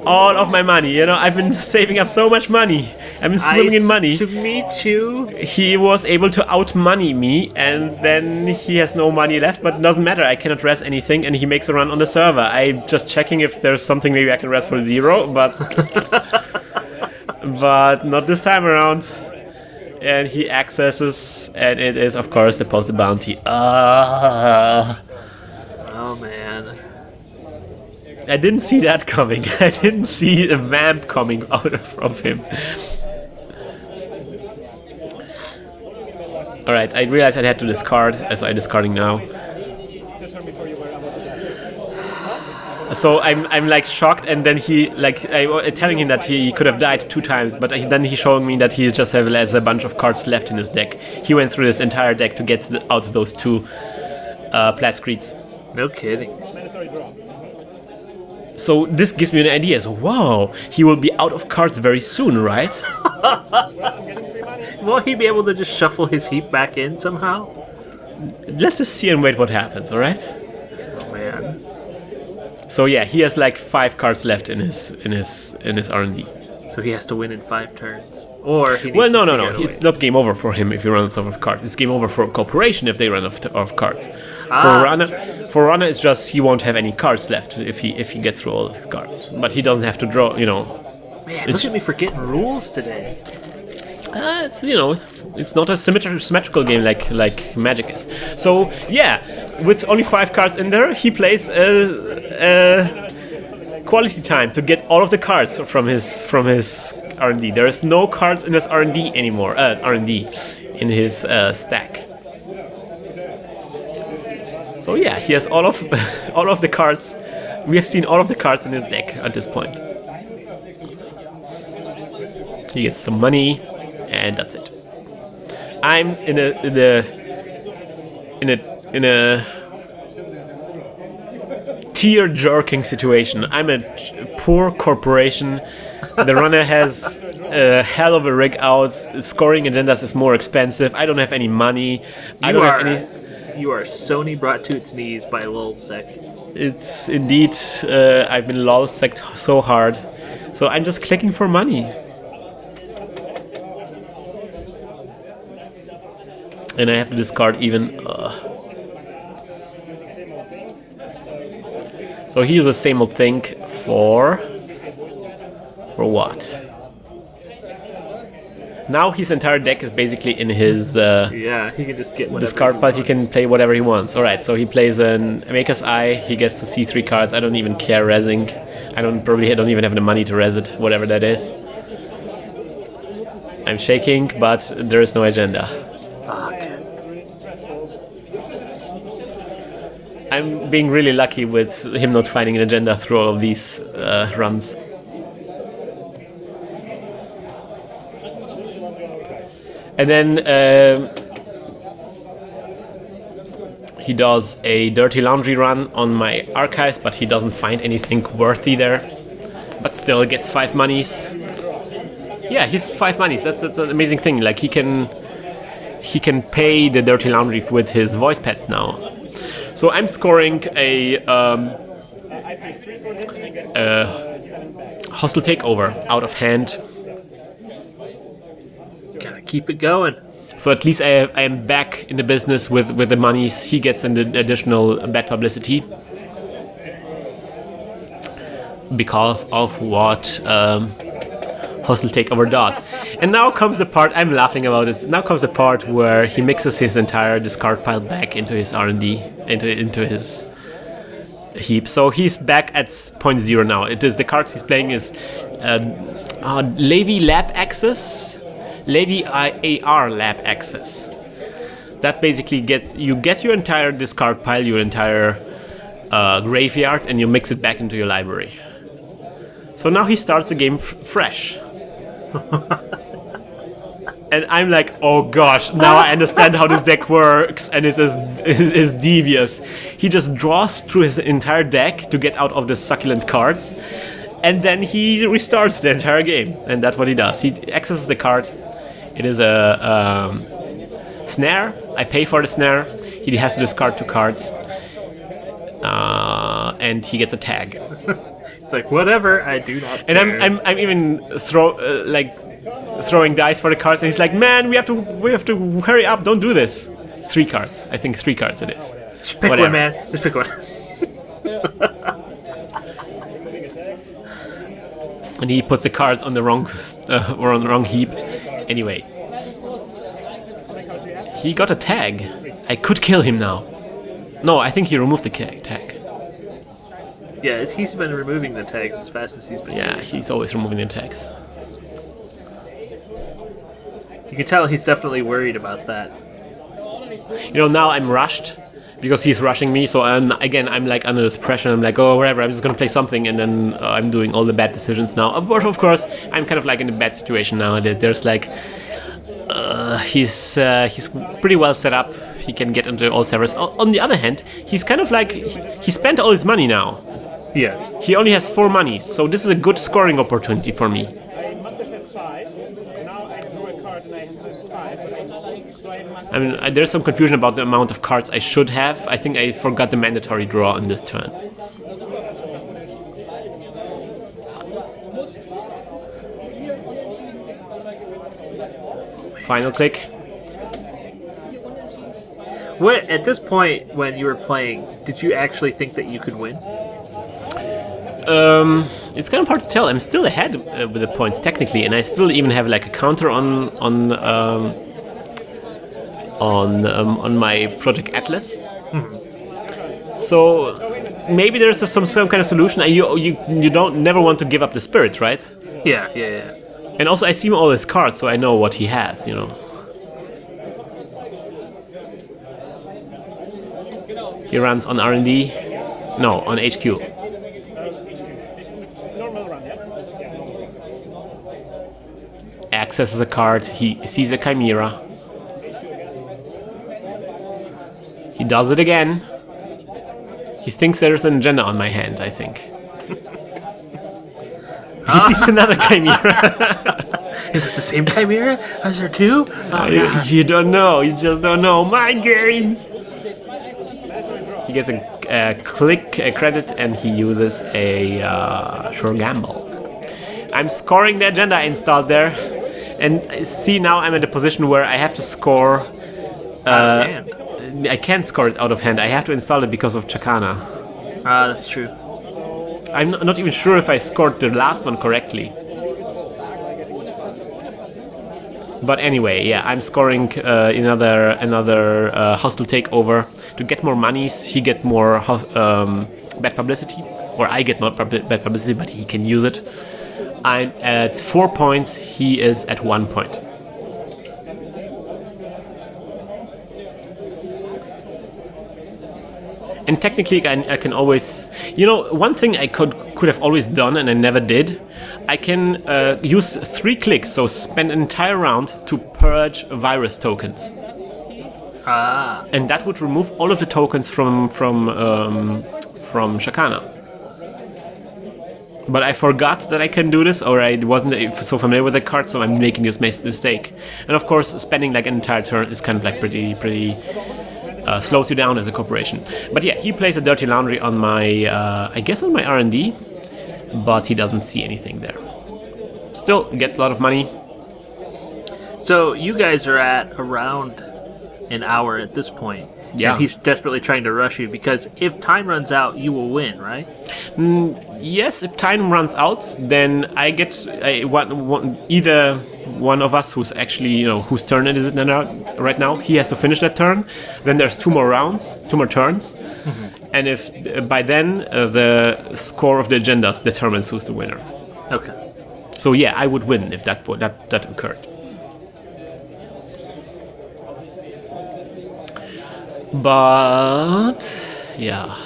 All of my money. You know, I've been saving up so much money. I've been swimming in money. To me too. He was able to out-money me, and then he has no money left, but it doesn't matter. I cannot res anything, and he makes a run on the server. I'm just checking if there's something maybe I can res for 0, but... but not this time around. And he accesses, and it is, of course, the posted bounty. Oh, man. I didn't see that coming. I didn't see a vamp coming out of him. Alright, I realized I had to discard, as I'm discarding now. So I'm like shocked, and then he telling him that he could have died 2 times, but then he showing me that he just has a bunch of cards left in his deck. He went through this entire deck to get out those 2 Plascreets. No kidding. So this gives me an idea. So wow, he will be out of cards very soon, right? Will he be able to just shuffle his heap back in somehow? Let's just see and wait what happens, alright? Oh man. So yeah, he has like 5 cards left in his R&D. So he has to win in 5 turns. Or he needs well, no. It's not game over for him if he runs out of cards. It's game over for Corporation if they run out of cards. For Runner, it's just he won't have any cards left if he gets through all his cards. But he doesn't have to draw. You know. Man, look at me forgetting rules today. It's not a symmetrical game like Magic is. So yeah, with only 5 cards in there, he plays quality time to get all of the cards from his R&D. There is no cards in his R&D anymore. R&D in his stack. So yeah, he has all of the cards. We have seen all of the cards in his deck at this point. He gets some money, and that's it. I'm in a tear-jerking situation. I'm a poor corporation. The runner has a hell of a rig out. Scoring agendas is more expensive. I don't have any money. You are Sony brought to its knees by lolsec. It's indeed. I've been lolsec'd so hard. So I'm just clicking for money. And I have to discard even. So he uses same old thing for what? Now his entire deck is basically in his yeah, he can just get whatever discard, but he can play whatever he wants. Alright, so he plays an Maker's Eye, he gets to see 3 cards. I don't even care resing. I don't even have the money to res it, whatever that is. I'm shaking, but there is no agenda. Fuck. I'm being really lucky with him not finding an agenda through all of these runs. And then he does a dirty laundry run on my archives, but he doesn't find anything worthy there. But still gets 5 monies. Yeah, he's 5 monies. That's an amazing thing. Like he can pay the dirty laundry with his voice pets now. So I'm scoring a hostile takeover out of hand. Gotta keep it going. So at least I am back in the business with the monies he gets and the additional bad publicity. Because of what hostile takeover does. And now comes the part I'm laughing about. Now comes the part where he mixes his entire discard pile back into his R&D, into his heap. So he's back at 0.0 now. It is the card he's playing is Levi Lab Access. Levi AR Lab Access. That basically gets your entire discard pile, your entire graveyard, and you mix it back into your library. So now he starts the game fresh. And I'm like, oh gosh, now I understand how this deck works, and it is devious. He just draws through his entire deck to get out of the succulent cards. and then he restarts the entire game, and that's what he does. He accesses the card. It is a snare. I pay for the snare. He has to discard 2 cards, and he gets a tag. It's like, whatever, I do not. And I'm even throwing dice for the cards, and he's like, man, we have to hurry up, don't do this. 3 cards. I think 3 cards it is. Just pick one, man. Just pick one. And he puts the cards on the wrong or on the wrong heap. Anyway, he got a tag. I could kill him now. No, I think he removed the tag. Yeah, he's been removing the tags as fast as he's been. Yeah, he's always removing the tags. You can tell he's definitely worried about that. You know, now I'm rushed because he's rushing me. So I'm like under this pressure. I'm like, oh, whatever. I'm just gonna play something, and then I'm doing all the bad decisions now. But of course, I'm kind of like in a bad situation now. There's like, he's pretty well set up. He can get into all servers. On the other hand, he's kind of like he spent all his money now. Yeah. He only has 4 money, so this is a good scoring opportunity for me. I mean, there's some confusion about the amount of cards I should have. I think I forgot the mandatory draw in this turn. Final click. What, at this point when you were playing, did you actually think that you could win? It's kind of hard to tell. I'm still ahead with the points technically, and I still even have like a counter on my Project Atlas. Mm-hmm. So maybe there's some kind of solution. You don't never want to give up the spirit, right? Yeah. And also I see all his cards, so I know what he has, you know. He runs on R&D. No, on HQ. Accesses a card. He sees a Chimera. He does it again. He thinks there's an agenda on my hand, I think. He sees another Chimera. Is it the same Chimera? Is there 2? You don't know. You just don't know. Mind games! He gets a credit, and he uses a sure gamble. I'm scoring the agenda I installed there. And see, now I'm in a position where I have to score... out of hand. I can't score it out of hand. I have to install it because of Shakana. That's true. I'm not even sure if I scored the last one correctly. But anyway, yeah, I'm scoring another hostile takeover. To get more monies, he gets more bad publicity. Or I get more bad publicity, but he can use it. I'm at 4 points, he is at 1 point. And technically I can always... You know, one thing I could have always done and I never did, I can use 3 clicks, so spend an entire round to purge virus tokens. And that would remove all of the tokens from Shakana. But I forgot that I can do this, or I wasn't so familiar with the card, so I'm making this mistake. And of course, spending like an entire turn is kind of like pretty slows you down as a corporation. But yeah, he plays a dirty laundry on my, I guess on my R&D, but he doesn't see anything there. Still gets a lot of money. So you guys are at around an hour at this point. Yeah. And he's desperately trying to rush you because if time runs out, you will win, right? Yes, if time runs out, then I get either one of us who's actually, you know, whose turn it is right now, he has to finish that turn. Then there's 2 more rounds, 2 more turns. Mm-hmm. And if by then the score of the agendas determines who's the winner. Okay. So yeah, I would win if that occurred. But yeah,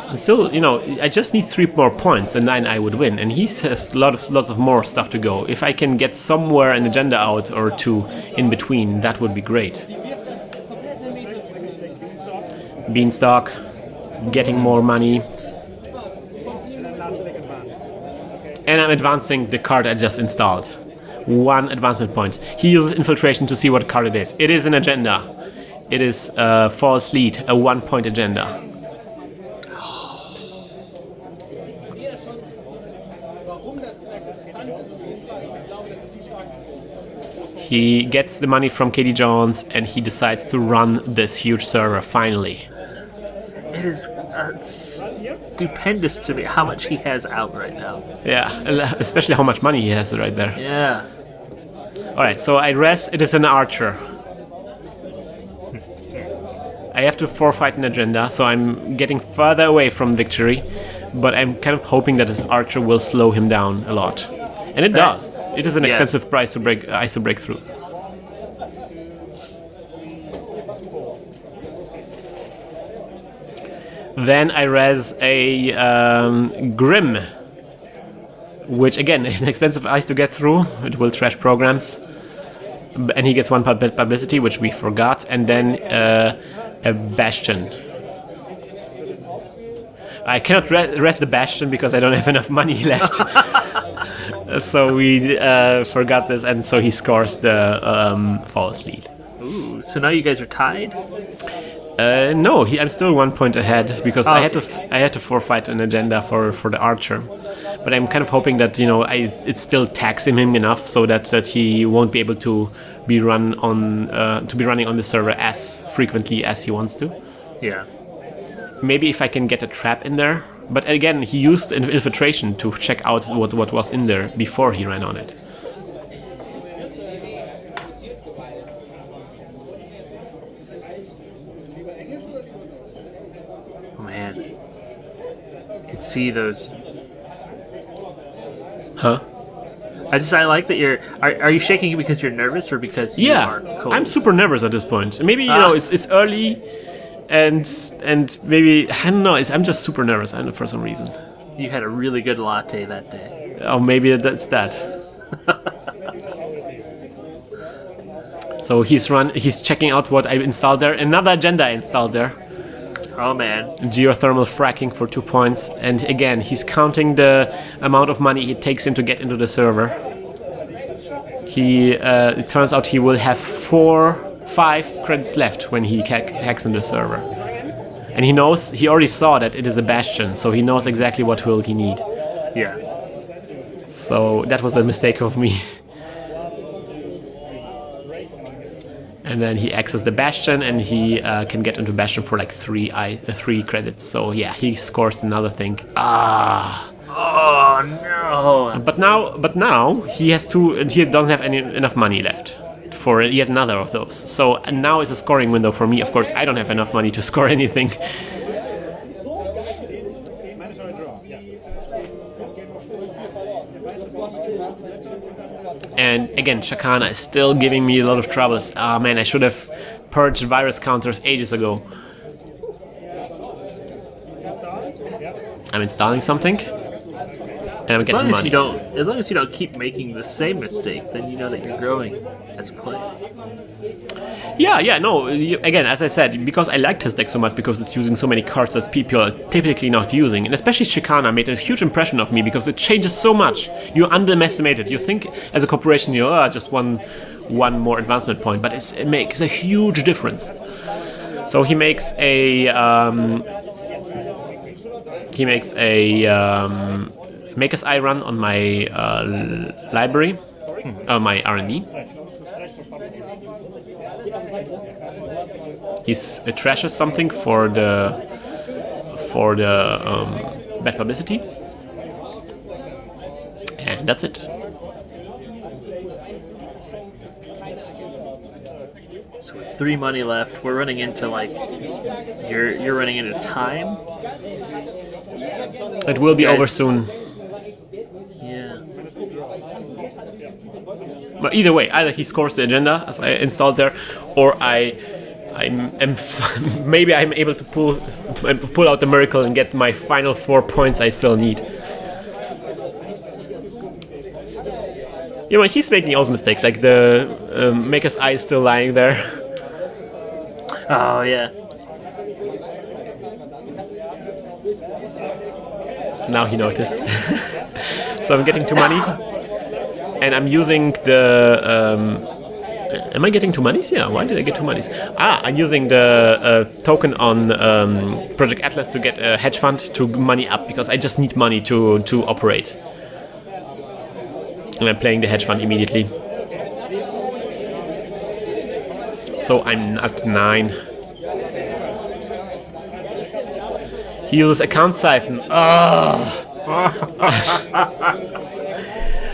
I'm still, you know, I just need 3 more points and then I would win. And he has lots of more stuff to go. If I can get somewhere an agenda out or 2 in between, that would be great. Beanstalk, getting more money. And I'm advancing the card I just installed. 1 advancement point. He uses infiltration to see what card it is. It is an agenda. It is false lead, a 1-point agenda. He gets the money from Katie Jones and he decides to run this huge server finally. It is stupendous to me how much he has out right now. Yeah, especially how much money he has right there. Yeah. Alright, so I rest. It is an archer. I have to forfeit an agenda, so I'm getting further away from victory, but I'm kind of hoping that this archer will slow him down a lot. And it does. It is an expensive price to break ice to break through. Then I res a Grim, which again, an expensive ice to get through. It will trash programs. And he gets 1 publicity, which we forgot, and then a Bastion. I cannot rest the Bastion because I don't have enough money left. So we forgot this, and so he scores the false lead. Ooh, so now you guys are tied? No, I'm still 1 point ahead because I had to forfeit an agenda for the archer. But I'm kind of hoping that it's still taxing him enough so that he won't be able to be running on the server as frequently as he wants to. Yeah. Maybe if I can get a trap in there. But again, he used infiltration to check out what was in there before he ran on it. Oh man. I can see those. Huh? I like that you're. Are you shaking because you're nervous or because you are cold? I'm super nervous at this point. Maybe it's early, and maybe I don't know. I'm just super nervous. I don't know, for some reason. You had a really good latte that day. Oh, maybe that's that. So he's checking out what I installed there. Another agenda I installed there. Oh man. Geothermal fracking for 2 points, and again he's counting the amount of money it takes him to get into the server. It turns out he will have 5 credits left when he hacks in the server. And he already saw that it is a Bastion, so he knows exactly what will he need. Yeah. So that was a mistake of me. And then he accesses the Bastion, and he can get into Bastion for like 3 credits. So yeah, he scores another thing. Ah. Oh no. But now he doesn't have enough money left for yet another of those. So now is a scoring window for me. Of course, I don't have enough money to score anything. And again, Shakana is still giving me a lot of troubles. Ah man, I should have purged virus counters ages ago. I'm installing something, and I'm getting money. As long as you don't keep making the same mistake, then you know that you're growing as a player. Yeah, no. Again, as I said, because I liked his deck so much, because it's using so many cards that people are typically not using, and especially Shakana made a huge impression of me because it changes so much. You underestimate it. You think as a corporation, just one more advancement point, but it makes a huge difference. So he makes a Maker's Eye run on my library, my R&D. He trashes something for the bad publicity, and that's it. So with 3 money left, we're running into you're running into time. It will be over soon. Yeah. But either way, either he scores the agenda as I installed there, or maybe I'm able to pull out the miracle and get my final 4 points I still need. He's making all mistakes, like the Maker's Eye is still lying there. Oh yeah. Now he noticed. So I'm getting 2 monies. And I'm using the... am I getting 2 monies? Yeah, why did I get 2 monies? I'm using the token on Project Atlas to get a hedge fund to money up, because I just need money to operate. And I'm playing the hedge fund immediately. So I'm at 9. He uses account siphon.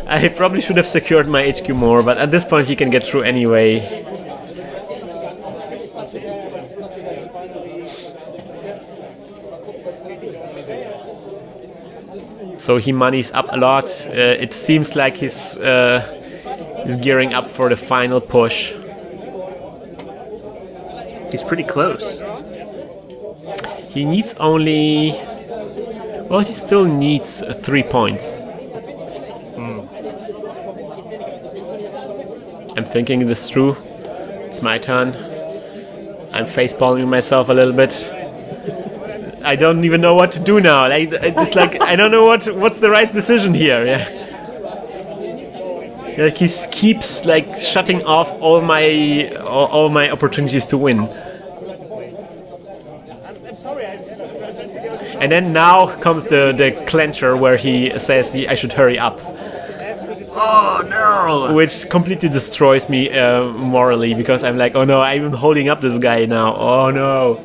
I probably should have secured my HQ more, but at this point he can get through anyway. So he monies up a lot. It seems like he's gearing up for the final push. He's pretty close. He needs only... Well, he still needs 3 points. I'm thinking this through. It's my turn. I'm facepalming myself a little bit. I don't even know what to do now. Like, it's like I don't know what's the right decision here. Yeah. Like he keeps like shutting off all my opportunities to win. And then now comes the clencher where he says I should hurry up. Oh no! Which completely destroys me morally, because I'm like, oh no, I'm holding up this guy now. Oh no!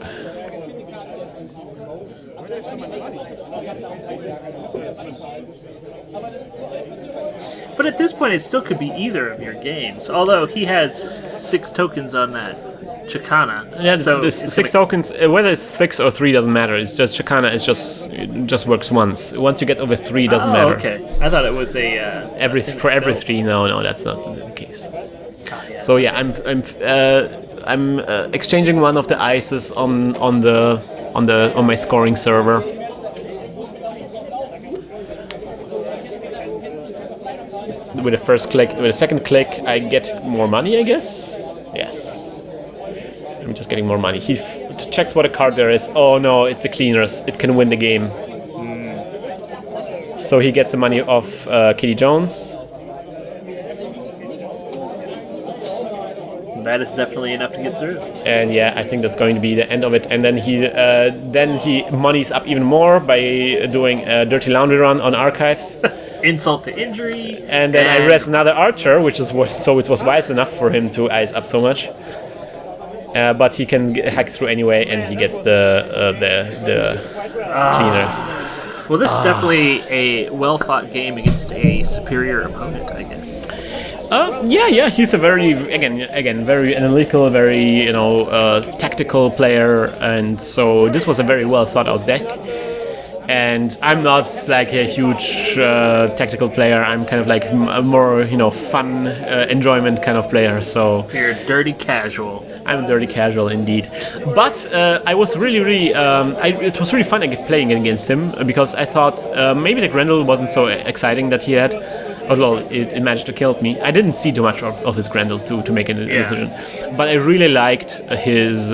But at this point, it still could be either of your games. Although he has 6 tokens on that Shakana. Yeah, so the 6 tokens, whether it's 6 or 3 doesn't matter. It's just Shakana is just works once. Once you get over 3, doesn't matter. Okay. I thought it was a every 3. No, that's not the case. Yeah. So yeah, I'm exchanging one of the ices on my scoring server. With the first click, with the second click, I get more money, I guess. Yes. I'm just getting more money. He checks what a card there is. Oh no, it's the cleaners. It can win the game. So he gets the money off Kitty Jones. That is definitely enough to get through. And yeah, I think that's going to be the end of it. And then he monies up even more by doing a dirty laundry run on archives. Insult to injury. And then I res another archer, which is so it was wise enough for him to ice up so much. But he can hack through anyway, and he gets the cleaners. Well, this is definitely a well-fought game against a superior opponent, I guess. Yeah, he's a very very analytical, very tactical player, and so this was a very well thought out deck. And I'm not like a huge tactical player. I'm kind of like a more fun enjoyment kind of player. So you're dirty casual. I'm dirty casual indeed. But I was really it was really fun playing against him, because I thought maybe the GRNDL wasn't so exciting that he had. Although it managed to kill me. I didn't see too much of his GRNDL to make a decision. But I really liked his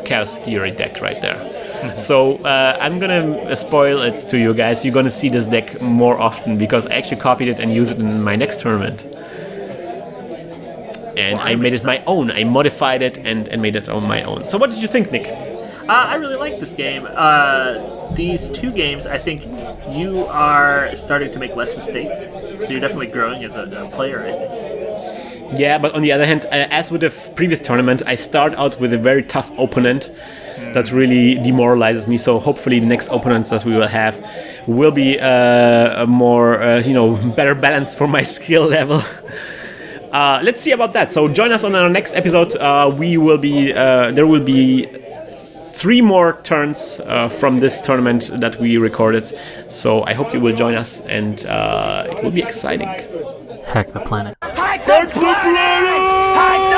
Chaos Theory deck right there. So I'm gonna spoil it to you guys. You're gonna see this deck more often, because I actually copied it and used it in my next tournament. And I made it my own. I modified it and made it on my own. So what did you think, Nick? I really like this game. These 2 games, I think you are starting to make less mistakes. So you're definitely growing as a player, I think. Yeah, but on the other hand, as with the previous tournament, I start out with a very tough opponent that really demoralizes me. So hopefully the next opponents that we will have will be a more, better balance for my skill level. Let's see about that. So join us on our next episode. There will be 3 more turns from this tournament that we recorded. So I hope you will join us, and it will be exciting. Hack the planet. Hack the planet!